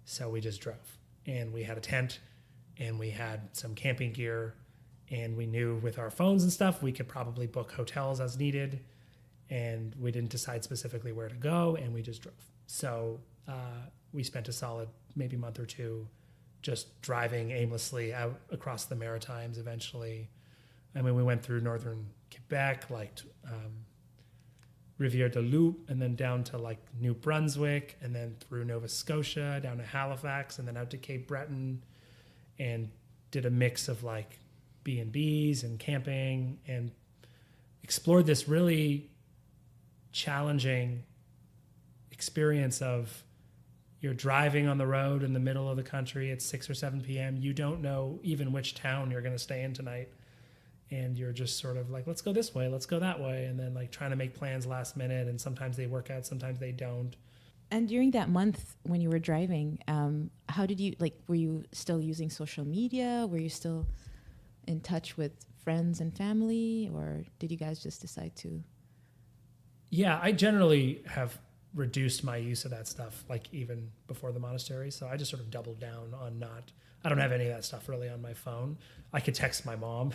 So we just drove, and we had a tent, and we had some camping gear, and we knew with our phones and stuff, we could probably book hotels as needed, and we didn't decide specifically where to go, and we just drove. So we spent a solid maybe month or two just driving aimlessly out across the Maritimes eventually. I mean, we went through northern Quebec, Rivière de Loup, and then down to New Brunswick, and then through Nova Scotia, down to Halifax, and then out to Cape Breton, and did a mix of B&Bs and camping, and explored this really challenging experience of you're driving on the road in the middle of the country at 6 or 7 p.m. You don't know even which town you're going to stay in tonight. And you're just sort of like, let's go this way, let's go that way. And then trying to make plans last minute. And sometimes they work out, sometimes they don't. And during that month when you were driving, how did you, were you still using social media? Were you still in touch with friends and family? Or did you guys just decide to? Yeah, I generally have reduced my use of that stuff, even before the monastery. So I just sort of doubled down on I don't have any of that stuff really on my phone. I could text my mom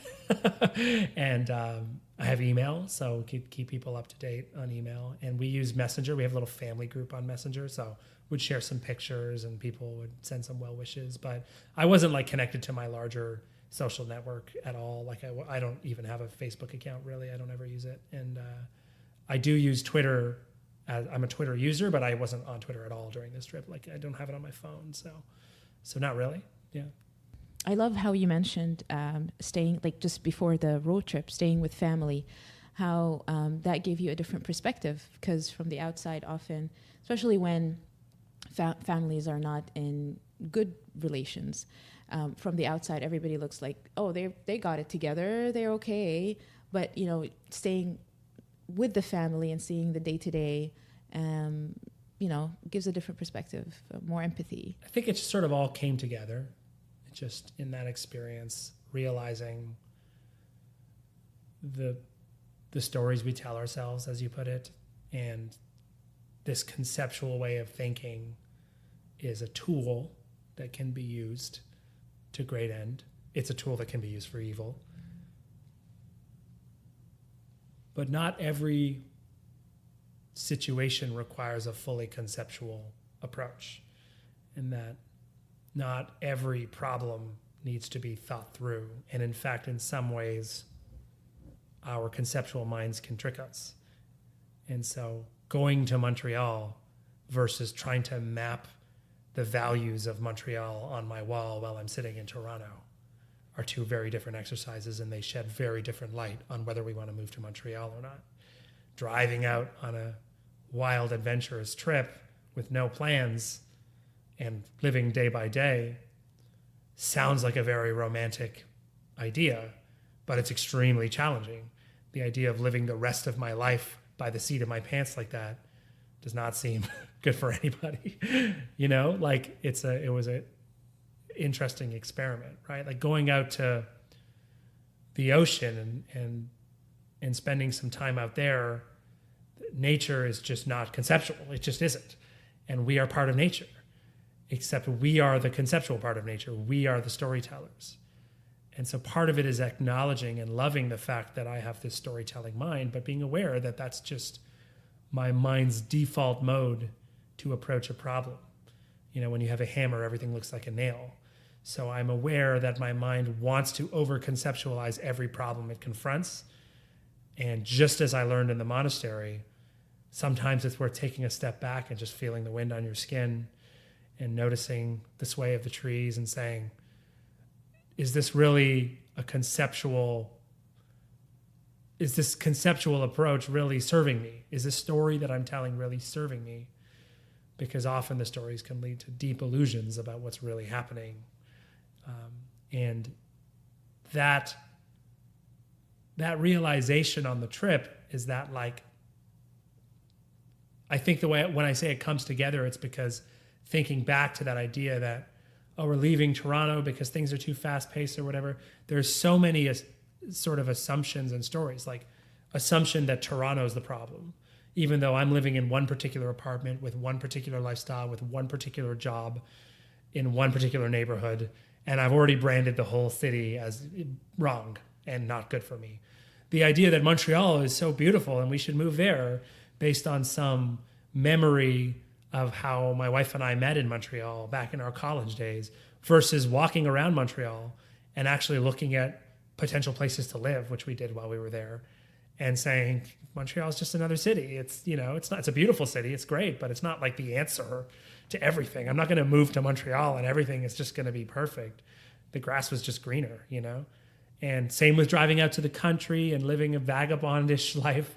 and I have email, so keep people up to date on email. And we use Messenger. We have a little family group on Messenger. So would share some pictures and people would send some well wishes, but I wasn't like connected to my larger social network at all. Like I don't even have a Facebook account really. I don't ever use it. And I do use Twitter. I'm a Twitter user, but I wasn't on Twitter at all during this trip. Like I don't have it on my phone. So not really. Yeah. I love how you mentioned staying, like just before the road trip, staying with family, how that gave you a different perspective, because from the outside often, especially when families are not in good relations, from the outside, everybody looks like, oh, they got it together, they're okay. But, you know, staying with the family and seeing the day-to-day, you know, gives a different perspective, more empathy. I think it just sort of all came together. It just in that experience, realizing the stories we tell ourselves, as you put it, and this conceptual way of thinking is a tool that can be used to great end. It's a tool that can be used for evil. But not every situation requires a fully conceptual approach, and that not every problem needs to be thought through. And in fact, in some ways, our conceptual minds can trick us. And so going to Montreal versus trying to map the values of Montreal on my wall while I'm sitting in Toronto are two very different exercises, and they shed very different light on whether we want to move to Montreal or not. Driving out on a wild, adventurous trip with no plans and living day by day sounds like a very romantic idea, but it's extremely challenging. The idea of living the rest of my life by the seat of my pants like that does not seem good for anybody. You know, like it was a interesting experiment, right? Like going out to the ocean and spending some time out there, nature is just not conceptual. It just isn't. And we are part of nature, except we are the conceptual part of nature. We are the storytellers. And so part of it is acknowledging and loving the fact that I have this storytelling mind, but being aware that that's just my mind's default mode to approach a problem. You know, when you have a hammer, everything looks like a nail. So I'm aware that my mind wants to over-conceptualize every problem it confronts. And just as I learned in the monastery, sometimes it's worth taking a step back and just feeling the wind on your skin and noticing the sway of the trees and saying, is this really a conceptual, is this conceptual approach really serving me? Is this story that I'm telling really serving me? Because often the stories can lead to deep illusions about what's really happening. And that realization on the trip is that, like, I think the way, when I say it comes together, it's because thinking back to that idea that, oh, we're leaving Toronto because things are too fast-paced or whatever. There's so many sort of assumptions and stories, like assumption that Toronto is the problem, even though I'm living in one particular apartment with one particular lifestyle, with one particular job in one particular neighborhood, and I've already branded the whole city as wrong and not good for me. The idea that Montreal is so beautiful and we should move there based on some memory of how my wife and I met in Montreal back in our college days, versus walking around Montreal and actually looking at potential places to live, which we did while we were there, and saying, Montreal is just another city. It's, you know, it's a beautiful city. It's great, but it's not like the answer to everything. I'm not going to move to Montreal and everything is just going to be perfect. The grass was just greener, you know? And same with driving out to the country and living a vagabondish life,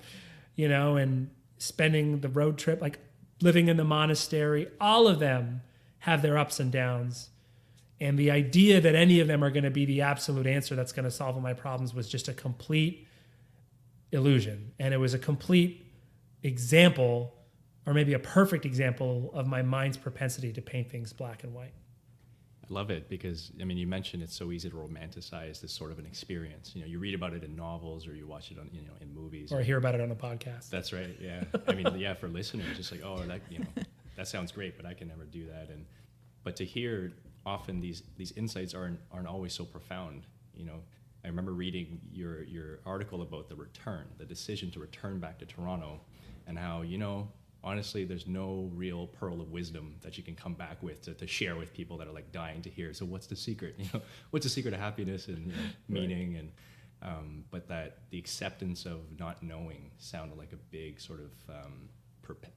you know, and spending the road trip, like living in the monastery. All of them have their ups and downs. And the idea that any of them are going to be the absolute answer that's going to solve all my problems was just a complete illusion. And it was a complete example, or maybe a perfect example, of my mind's propensity to paint things black and white. I love it because, I mean, you mentioned it's so easy to romanticize this sort of an experience. You know, you read about it in novels or you watch it on, you know, in movies. Or hear about it on a podcast. That's right, yeah. I mean, yeah, for listeners, just like, oh, that, you know, that sounds great, but I can never do that. But to hear, often these insights aren't always so profound. You know, I remember reading your article about the decision to return back to Toronto, and how, you know, honestly, there's no real pearl of wisdom that you can come back with to share with people that are like dying to hear. So what's the secret? What's the secret of happiness and meaning? And but that the acceptance of not knowing sounded like a big sort of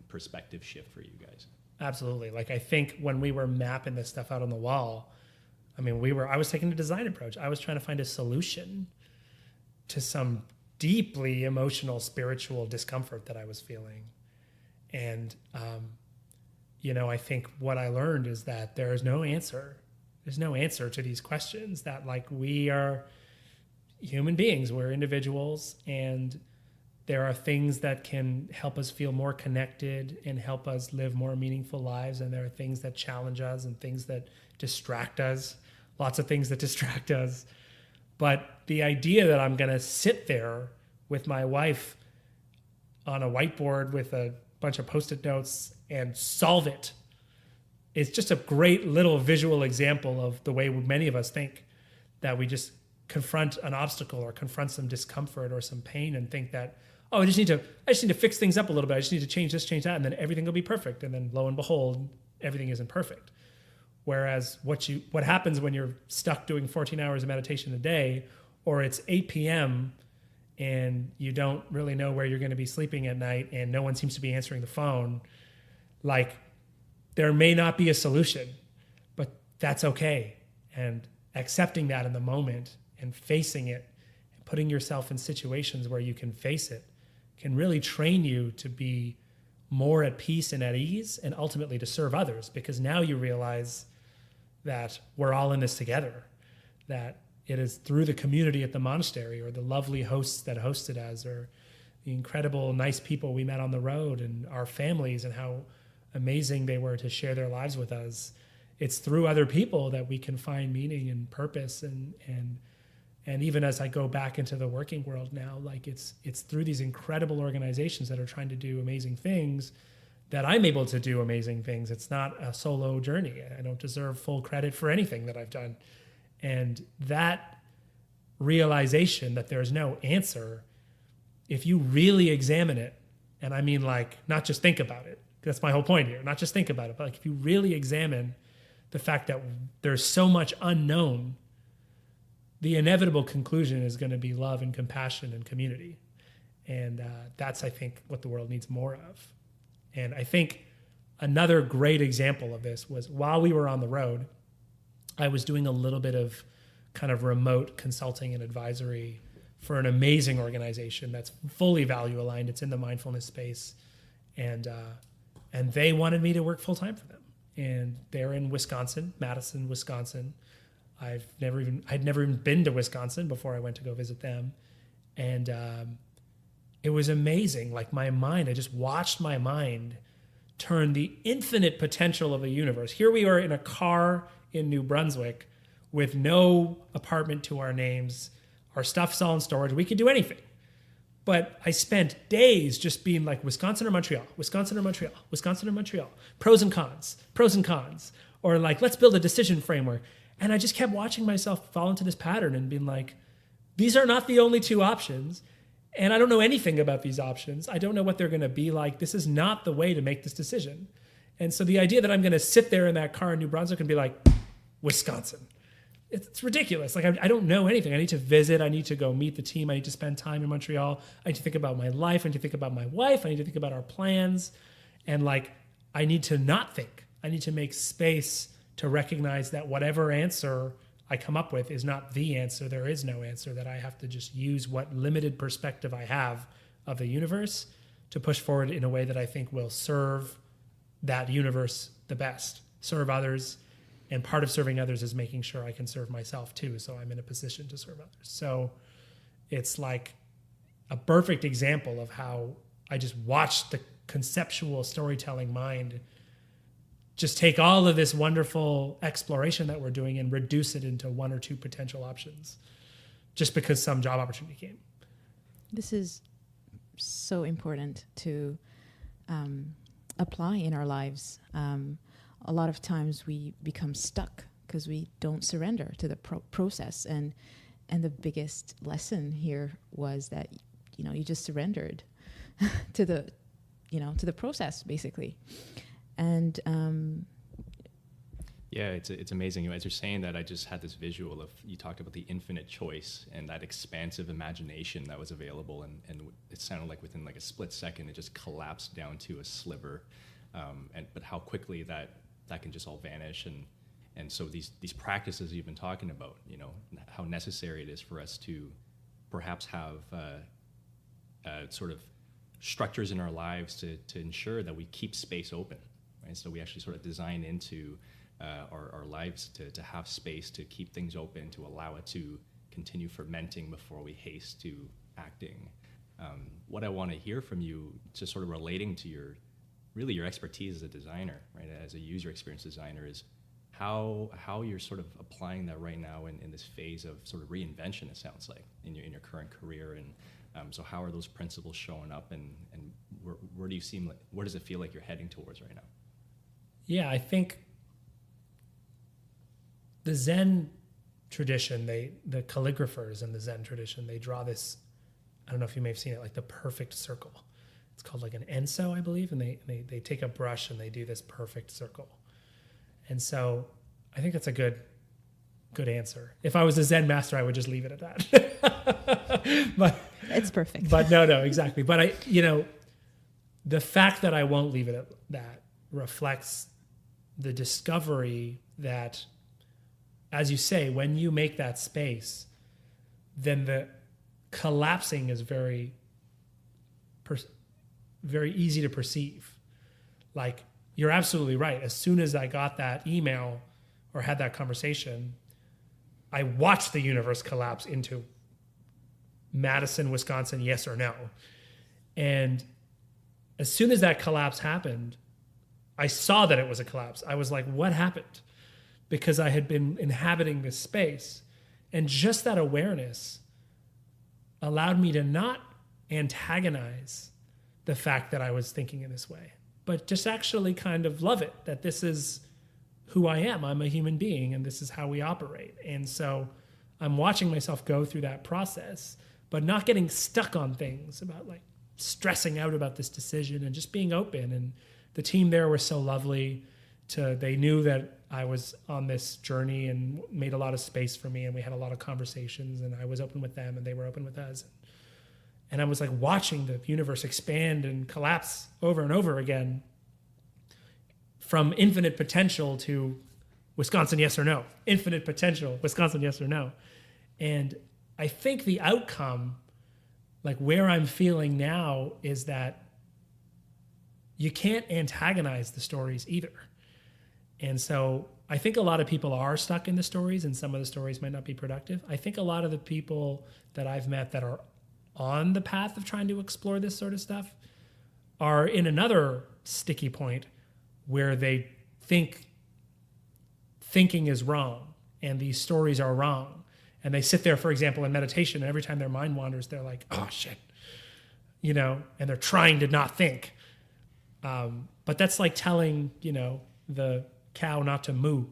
perspective shift for you guys. Absolutely. Like, I think when we were mapping this stuff out on the wall, I mean, I was taking a design approach. I was trying to find a solution to some deeply emotional, spiritual discomfort that I was feeling. And, I think what I learned is that there is no answer. There's no answer to these questions, that like, we are human beings, we're individuals, and there are things that can help us feel more connected and help us live more meaningful lives. And there are things that challenge us and things that distract us, lots of things that distract us. But the idea that I'm going to sit there with my wife on a whiteboard with a bunch of Post-it notes and solve it is just a great little visual example of the way many of us think, that we just confront an obstacle or confront some discomfort or some pain and think that, oh, I just need to fix things up a little bit. I just need to change this, change that, and then everything will be perfect. And then lo and behold, everything isn't perfect. Whereas what happens when you're stuck doing 14 hours of meditation a day, or it's 8 p.m. and you don't really know where you're going to be sleeping at night and no one seems to be answering the phone, like, there may not be a solution, but that's okay. And accepting that in the moment and facing it and putting yourself in situations where you can face it can really train you to be more at peace and at ease, and ultimately to serve others, because now you realize that we're all in this together, that it is through the community at the monastery, or the lovely hosts that hosted us, or the incredible, nice people we met on the road, and our families, and how amazing they were to share their lives with us. It's through other people that we can find meaning and purpose. And even as I go back into the working world now, like, it's through these incredible organizations that are trying to do amazing things that I'm able to do amazing things. It's not a solo journey. I don't deserve full credit for anything that I've done. And that realization that there's no answer, if you really examine it, and I mean, like, not just think about it, that's my whole point here, not just think about it, but like, if you really examine the fact that there's so much unknown, the inevitable conclusion is going to be love and compassion and community. And that's, I think, what the world needs more of. And I think another great example of this was, while we were on the road, I was doing a little bit of kind of remote consulting and advisory for an amazing organization that's fully value aligned. It's in the mindfulness space. And they wanted me to work full time for them. And they're in Wisconsin, Madison, Wisconsin. I'd never even been to Wisconsin before I went to go visit them. And it was amazing. Like, my mind, I just watched my mind turn the infinite potential of the universe. Here we are in a car in New Brunswick with no apartment to our names. Our stuff's all in storage. We could do anything. But I spent days just being like, Wisconsin or Montreal, Wisconsin or Montreal, Wisconsin or Montreal, pros and cons, or like, let's build a decision framework. And I just kept watching myself fall into this pattern and being like, these are not the only two options. And I don't know anything about these options. I don't know what they're going to be like. This is not the way to make this decision. And so the idea that I'm going to sit there in that car in New Brunswick and be like, Wisconsin, it's ridiculous. Like, I don't know anything. I need to visit. I need to go meet the team. I need to spend time in Montreal. I need to think about my life. I need to think about my wife. I need to think about our plans. And like, I need to not think. I need to make space to recognize that whatever answer I come up with is not the answer. There is no answer, that I have to just use what limited perspective I have of the universe to push forward in a way that I think will serve that universe the best, serve others. And part of serving others is making sure I can serve myself too, so I'm in a position to serve others. So it's like a perfect example of how I just watched the conceptual storytelling mind just take all of this wonderful exploration that we're doing and reduce it into one or two potential options just because some job opportunity came. This is so important to apply in our lives. A lot of times we become stuck because we don't surrender to the process. And the biggest lesson here was that, you just surrendered to the to the process, basically. And yeah, it's amazing. As you're saying that, I just had this visual of, you talked about the infinite choice and that expansive imagination that was available, and it sounded like within like a split second it just collapsed down to a sliver, but how quickly that can just all vanish. And so these practices you've been talking about, how necessary it is for us to perhaps have sort of structures in our lives to ensure that we keep space open, right? So we actually sort of design into our lives to have space, to keep things open, to allow it to continue fermenting before we haste to acting. What I want to hear from you, just sort of relating to your expertise as a designer, right, as a user experience designer, is how you're sort of applying that right now in this phase of sort of reinvention, it sounds like, in your current career. And so how are those principles showing up, and where does it feel like you're heading towards right now? Yeah, I think the Zen tradition, the calligraphers in the Zen tradition, they draw this, I don't know if you may have seen it, like the perfect circle. It's called like an enso, I believe, and they take a brush and they do this perfect circle. And so I think that's a good answer. If I was a Zen master, I would just leave it at that. But it's perfect. But no, exactly. But the fact that I won't leave it at that reflects the discovery that, as you say, when you make that space, then the collapsing is very easy to perceive. Like, you're absolutely right. As soon as I got that email or had that conversation, I watched the universe collapse into Madison, Wisconsin, yes or no. And as soon as that collapse happened, I saw that it was a collapse. I was like, what happened? Because I had been inhabiting this space. And just that awareness allowed me to not antagonize the fact that I was thinking in this way, but just actually kind of love it, that this is who I am. I'm a human being, and this is how we operate. And so I'm watching myself go through that process, but not getting stuck on things about like stressing out about this decision, and just being open. And the team there was so lovely. They knew that I was on this journey and made a lot of space for me, and we had a lot of conversations, and I was open with them and they were open with us. And I was like watching the universe expand and collapse over and over again, from infinite potential to Wisconsin, yes or no. Infinite potential, Wisconsin, yes or no. And I think the outcome, like where I'm feeling now, is that you can't antagonize the stories either. And so I think a lot of people are stuck in the stories, and some of the stories might not be productive. I think a lot of the people that I've met that are on the path of trying to explore this sort of stuff are in another sticky point where they think thinking is wrong and these stories are wrong. And they sit there, for example, in meditation, and every time their mind wanders, they're like, oh shit, and they're trying to not think. But that's like telling, the cow not to moo.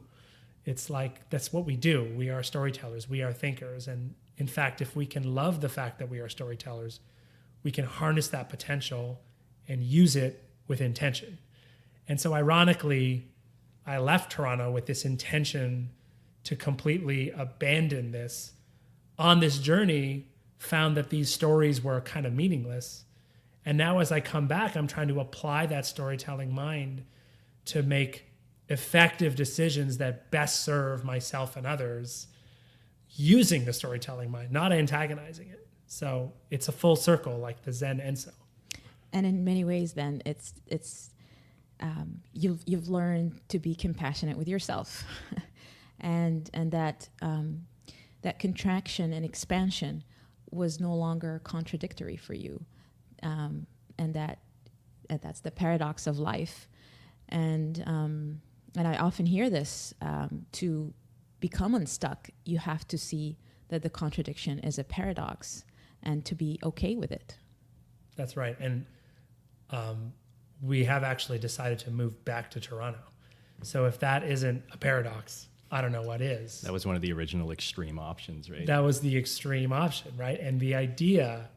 It's like, that's what we do. We are storytellers. We are thinkers. And in fact, if we can love the fact that we are storytellers, we can harness that potential and use it with intention. And so ironically, I left Toronto with this intention to completely abandon this. On this journey, found that these stories were kind of meaningless. And now as I come back, I'm trying to apply that storytelling mind to make effective decisions that best serve myself and others, using the storytelling mind, not antagonizing it. So it's a full circle, like the Zen Enso. And in many ways, then it's you've learned to be compassionate with yourself, and that that contraction and expansion was no longer contradictory for you, and that's the paradox of life. And I often hear this: to become unstuck, you have to see that the contradiction is a paradox, and to be okay with it. That's right. And we have actually decided to move back to Toronto. So if that isn't a paradox, I don't know what is. That was one of the original extreme options, right? That was the extreme option, right? And the idea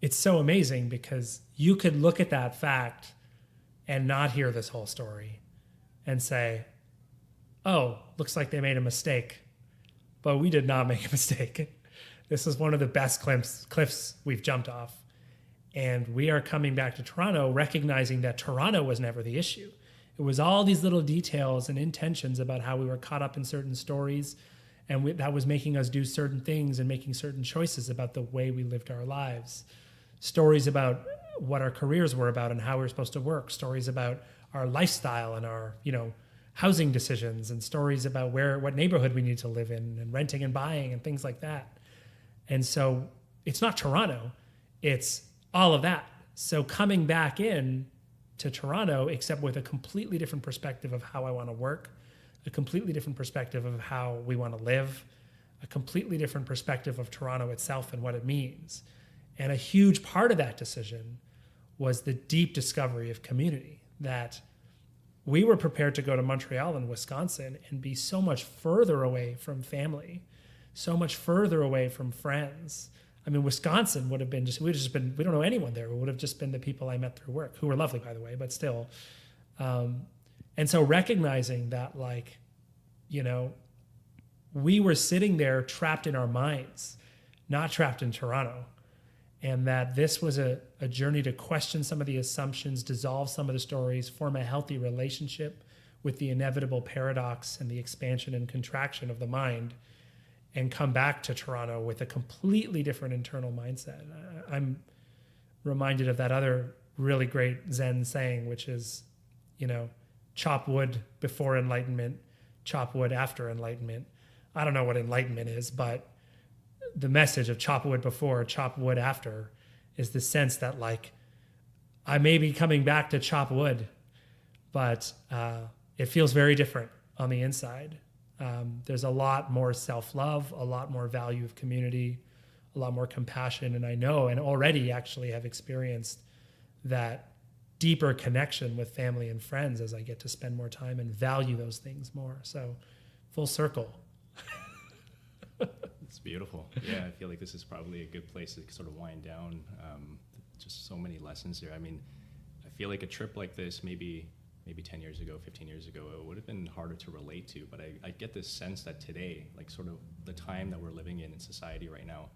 it's so amazing because you could look at that fact and not hear this whole story and say, oh, looks like they made a mistake. But we did not make a mistake. This is one of the best cliffs we've jumped off. And we are coming back to Toronto, recognizing that Toronto was never the issue. It was all these little details and intentions about how we were caught up in certain stories, and that was making us do certain things and making certain choices about the way we lived our lives. Stories about what our careers were about and how we were supposed to work. Stories about our lifestyle and our, housing decisions, and stories about what neighborhood we need to live in, and renting and buying and things like that. And so it's not Toronto, it's all of that. So coming back in to Toronto, except with a completely different perspective of how I want to work, a completely different perspective of how we want to live, a completely different perspective of Toronto itself and what it means. And a huge part of that decision was the deep discovery of community, that we were prepared to go to Montreal and Wisconsin and be so much further away from family, so much further away from friends. I mean, Wisconsin would have been we don't know anyone there. It would have just been the people I met through work, who were lovely, by the way, but still. And so recognizing that, we were sitting there trapped in our minds, not trapped in Toronto. And that this was a journey to question some of the assumptions, dissolve some of the stories, form a healthy relationship with the inevitable paradox and the expansion and contraction of the mind, and come back to Toronto with a completely different internal mindset. I'm reminded of that other really great Zen saying, which is, chop wood before enlightenment, chop wood after enlightenment. I don't know what enlightenment is, but the message of chop wood before, chop wood after is the sense that I may be coming back to chop wood, but it feels very different on the inside. There's a lot more self-love, a lot more value of community, a lot more compassion. And I know, and already actually have experienced that deeper connection with family and friends as I get to spend more time and value those things more. So full circle. It's beautiful. Yeah, I feel like this is probably a good place to sort of wind down. Just so many lessons here. I mean, I feel like a trip like this, maybe 10 years ago, 15 years ago, it would have been harder to relate to. But I get this sense that today, sort of the time that we're living in society right now,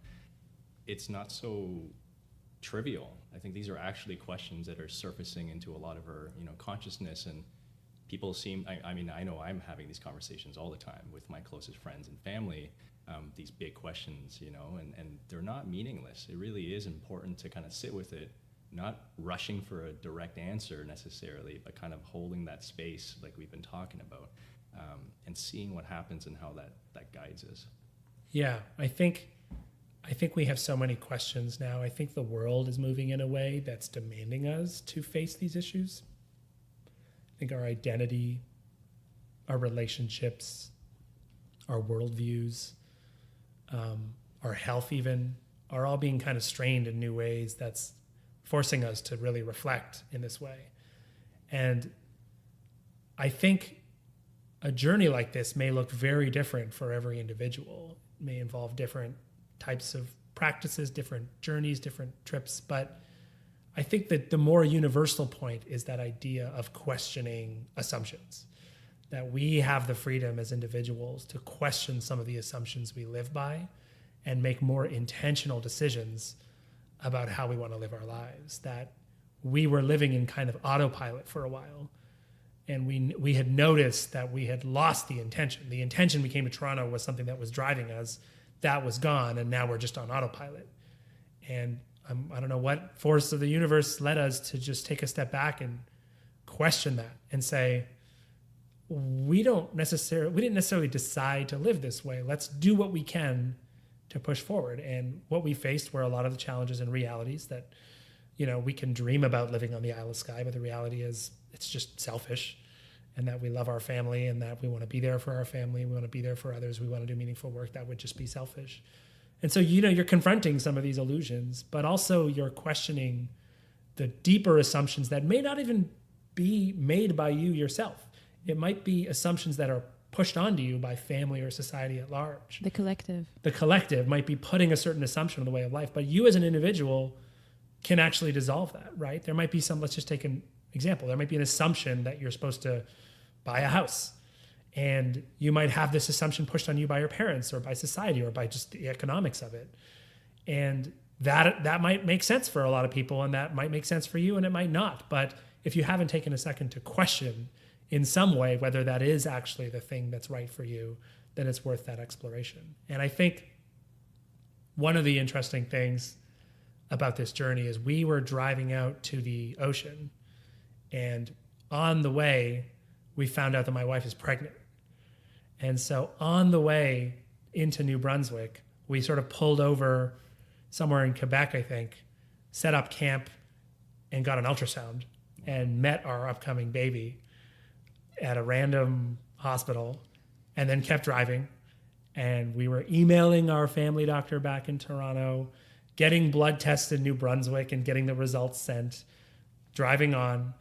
it's not so trivial. I think these are actually questions that are surfacing into a lot of our, consciousness, and people seem, I know I'm having these conversations all the time with my closest friends and family, these big questions, and they're not meaningless. It really is important to kind of sit with it, not rushing for a direct answer necessarily, but kind of holding that space like we've been talking about, and seeing what happens and how that guides us. Yeah, I think we have so many questions now. I think the world is moving in a way that's demanding us to face these issues. I think our identity, our relationships, our worldviews, our health even, are all being kind of strained in new ways that's forcing us to really reflect in this way. And I think a journey like this may look very different for every individual. It may involve different types of practices, different journeys, different trips. But I think that the more universal point is that idea of questioning assumptions, that we have the freedom as individuals to question some of the assumptions we live by and make more intentional decisions about how we want to live our lives. That we were living in kind of autopilot for a while, and we had noticed that we had lost the intention. The intention we came to Toronto was something that was driving us. That was gone, and now we're just on autopilot. And I don't know what force of the universe led us to just take a step back and question that and say, we didn't necessarily decide to live this way. Let's do what we can to push forward. And what we faced were a lot of the challenges and realities that, we can dream about living on the Isle of Skye, but the reality is it's just selfish, and that we love our family, and that we want to be there for our family. We want to be there for others. We want to do meaningful work. That would just be selfish. And so, you're confronting some of these illusions, but also you're questioning the deeper assumptions that may not even be made by you yourself. It might be assumptions that are pushed onto you by family or society at large. The collective. The collective might be putting a certain assumption in the way of life, but you as an individual can actually dissolve that, right? There might be let's just take an example. There might be an assumption that you're supposed to buy a house. And you might have this assumption pushed on you by your parents or by society or by just the economics of it. And that might make sense for a lot of people, and that might make sense for you, and it might not. But if you haven't taken a second to question in some way whether that is actually the thing that's right for you, then it's worth that exploration. And I think one of the interesting things about this journey is we were driving out to the ocean, and on the way, we found out that my wife is pregnant. And so on the way into New Brunswick, we sort of pulled over somewhere in Quebec, I think, set up camp and got an ultrasound and met our upcoming baby at a random hospital, and then kept driving. And we were emailing our family doctor back in Toronto, getting blood tests in New Brunswick and getting the results sent, driving on.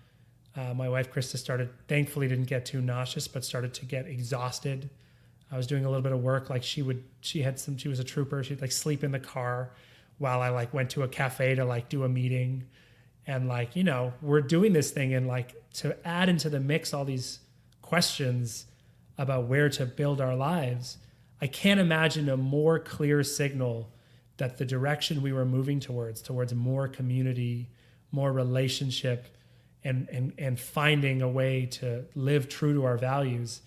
My wife, Krista, thankfully didn't get too nauseous, but started to get exhausted. I was doing a little bit of work. Like she was a trooper. She'd like sleep in the car while I like went to a cafe to like do a meeting. And like, we're doing this thing, and like to add into the mix all these questions about where to build our lives. I can't imagine a more clear signal that the direction we were moving towards more community, more relationship, and finding a way to live true to our values.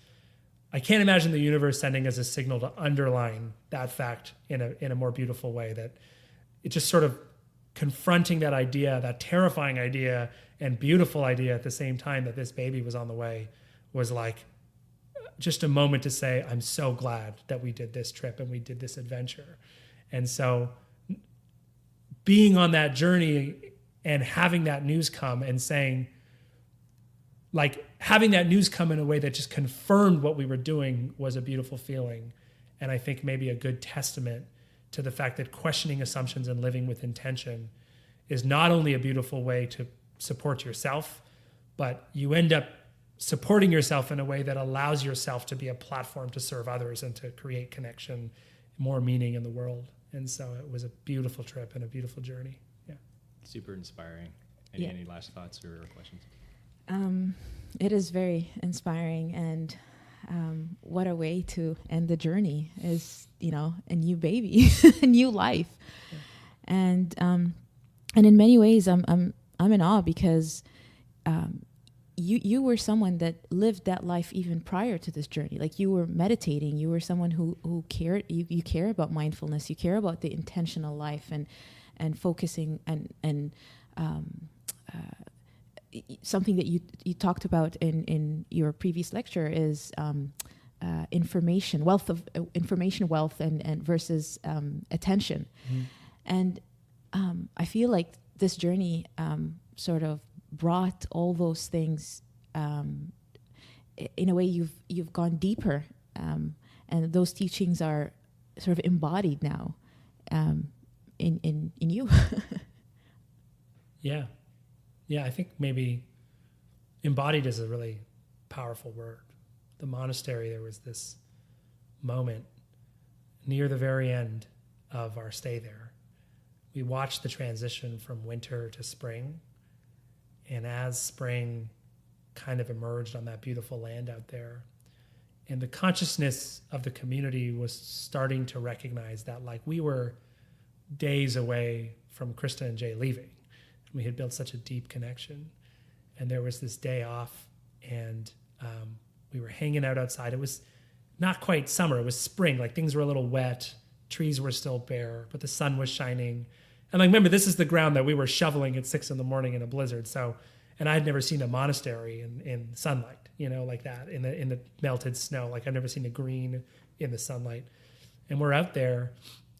I can't imagine the universe sending us a signal to underline that fact in a more beautiful way, that it's just sort of confronting that idea, that terrifying idea and beautiful idea at the same time that this baby was on the way, was like just a moment to say, I'm so glad that we did this trip and we did this adventure. And so being on that journey and having that news come and saying, like having that news come in a way that just confirmed what we were doing was a beautiful feeling. And I think maybe a good testament to the fact that questioning assumptions and living with intention is not only a beautiful way to support yourself, but you end up supporting yourself in a way that allows yourself to be a platform to serve others and to create connection, more meaning in the world. And so it was a beautiful trip and a beautiful journey. Yeah. Super inspiring. Any last thoughts or questions? It is very inspiring, and what a way to end the journey is, a new baby, a new life. Yeah. And in many ways, I'm in awe because you were someone that lived that life even prior to this journey. Like you were meditating, you were someone who cared. You care about mindfulness, you care about the intentional life and focusing and something that you talked about in your previous lecture is information wealth and versus attention. Mm-hmm. And I feel like this journey sort of brought all those things in a way you've gone deeper, and those teachings are sort of embodied now in you. Yeah, I think maybe embodied is a really powerful word. The monastery, there was this moment near the very end of our stay there. We watched the transition from winter to spring. And as spring kind of emerged on that beautiful land out there, and the consciousness of the community was starting to recognize that like we were days away from Krista and Jay leaving. We had built such a deep connection, and there was this day off, and we were hanging out outside. It was not quite summer, it was spring. Like things were a little wet, trees were still bare, but the sun was shining. And like, remember, this is the ground that we were shoveling at 6 a.m. in a blizzard. So, and I had never seen a monastery in sunlight, like that, in the melted snow. Like I've never seen the green in the sunlight. And we're out there,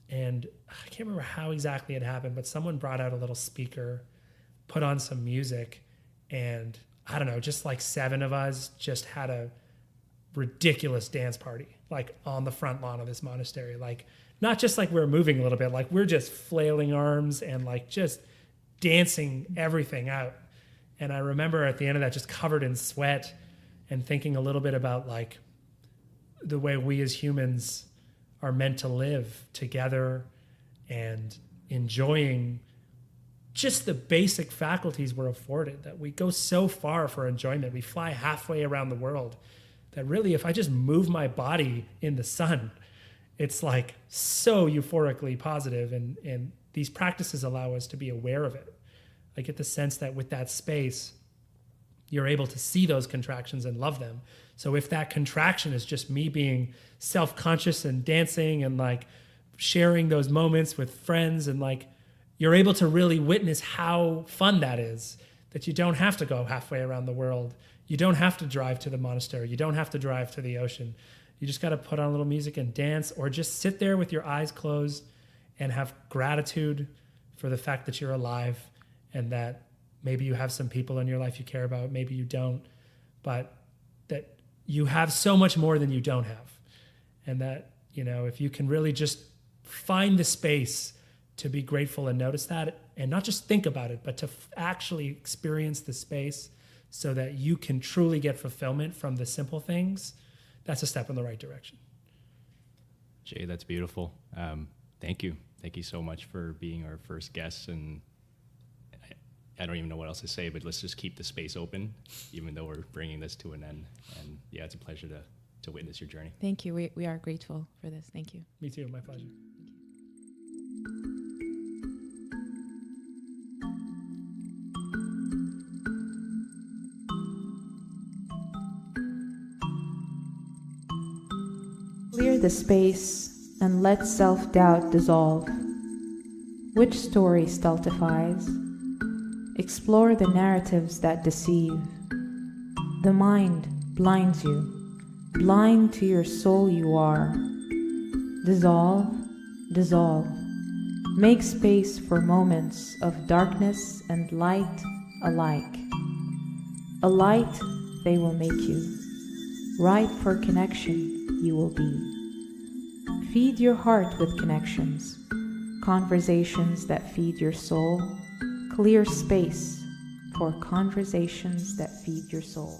and I can't remember how exactly it happened, but someone brought out a little speaker, put on some music, and I don't know, just like 7 of us just had a ridiculous dance party, like on the front lawn of this monastery. Like not just like we're moving a little bit, like we're just flailing arms and like just dancing everything out. And I remember at the end of that just covered in sweat and thinking a little bit about like the way we as humans are meant to live together and enjoying just the basic faculties we're afforded, that we go so far for enjoyment. We fly halfway around the world, that really, if I just move my body in the sun, it's like so euphorically positive. And these practices allow us to be aware of it. I get the sense that with that space, you're able to see those contractions and love them. So if that contraction is just me being self-conscious and dancing and like sharing those moments with friends, and like, you're able to really witness how fun that is, that you don't have to go halfway around the world. You don't have to drive to the monastery. You don't have to drive to the ocean. You just got to put on a little music and dance, or just sit there with your eyes closed and have gratitude for the fact that you're alive, and that maybe you have some people in your life you care about, maybe you don't, but that you have so much more than you don't have. And that, you know, if you can really just find the space to be grateful and notice that, and not just think about it, but to actually experience the space so that you can truly get fulfillment from the simple things, that's a step in the right direction. Jay, that's beautiful. Thank you. Thank you so much for being our first guest. And I don't even know what else to say, but let's just keep the space open, even though we're bringing this to an end. And yeah, it's a pleasure to witness your journey. Thank you. We are grateful for this. Thank you. Me too. My pleasure. Clear the space and let self-doubt dissolve. Which story stultifies? Explore the narratives that deceive. The mind blinds you, blind to your soul you are. Dissolve, dissolve. Make space for moments of darkness and light alike. A light they will make you. Ripe for connection you will be. Feed your heart with connections, conversations that feed your soul. Clear space for conversations that feed your soul.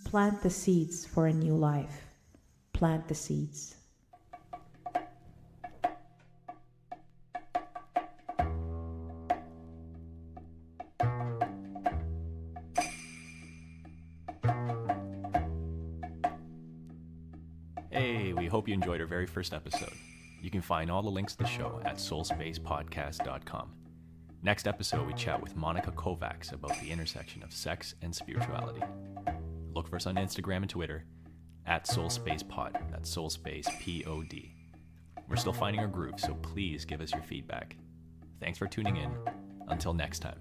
Plant the seeds for a new life. Plant the seeds. Hey, we hope you enjoyed our very first episode. You can find all the links to the show at soulspacepodcast.com. Next episode, we chat with Monica Kovacs about the intersection of sex and spirituality. Look for us on Instagram and Twitter at SoulspacePod. That's SoulspacePod. We're still finding our groove, so please give us your feedback. Thanks for tuning in. Until next time.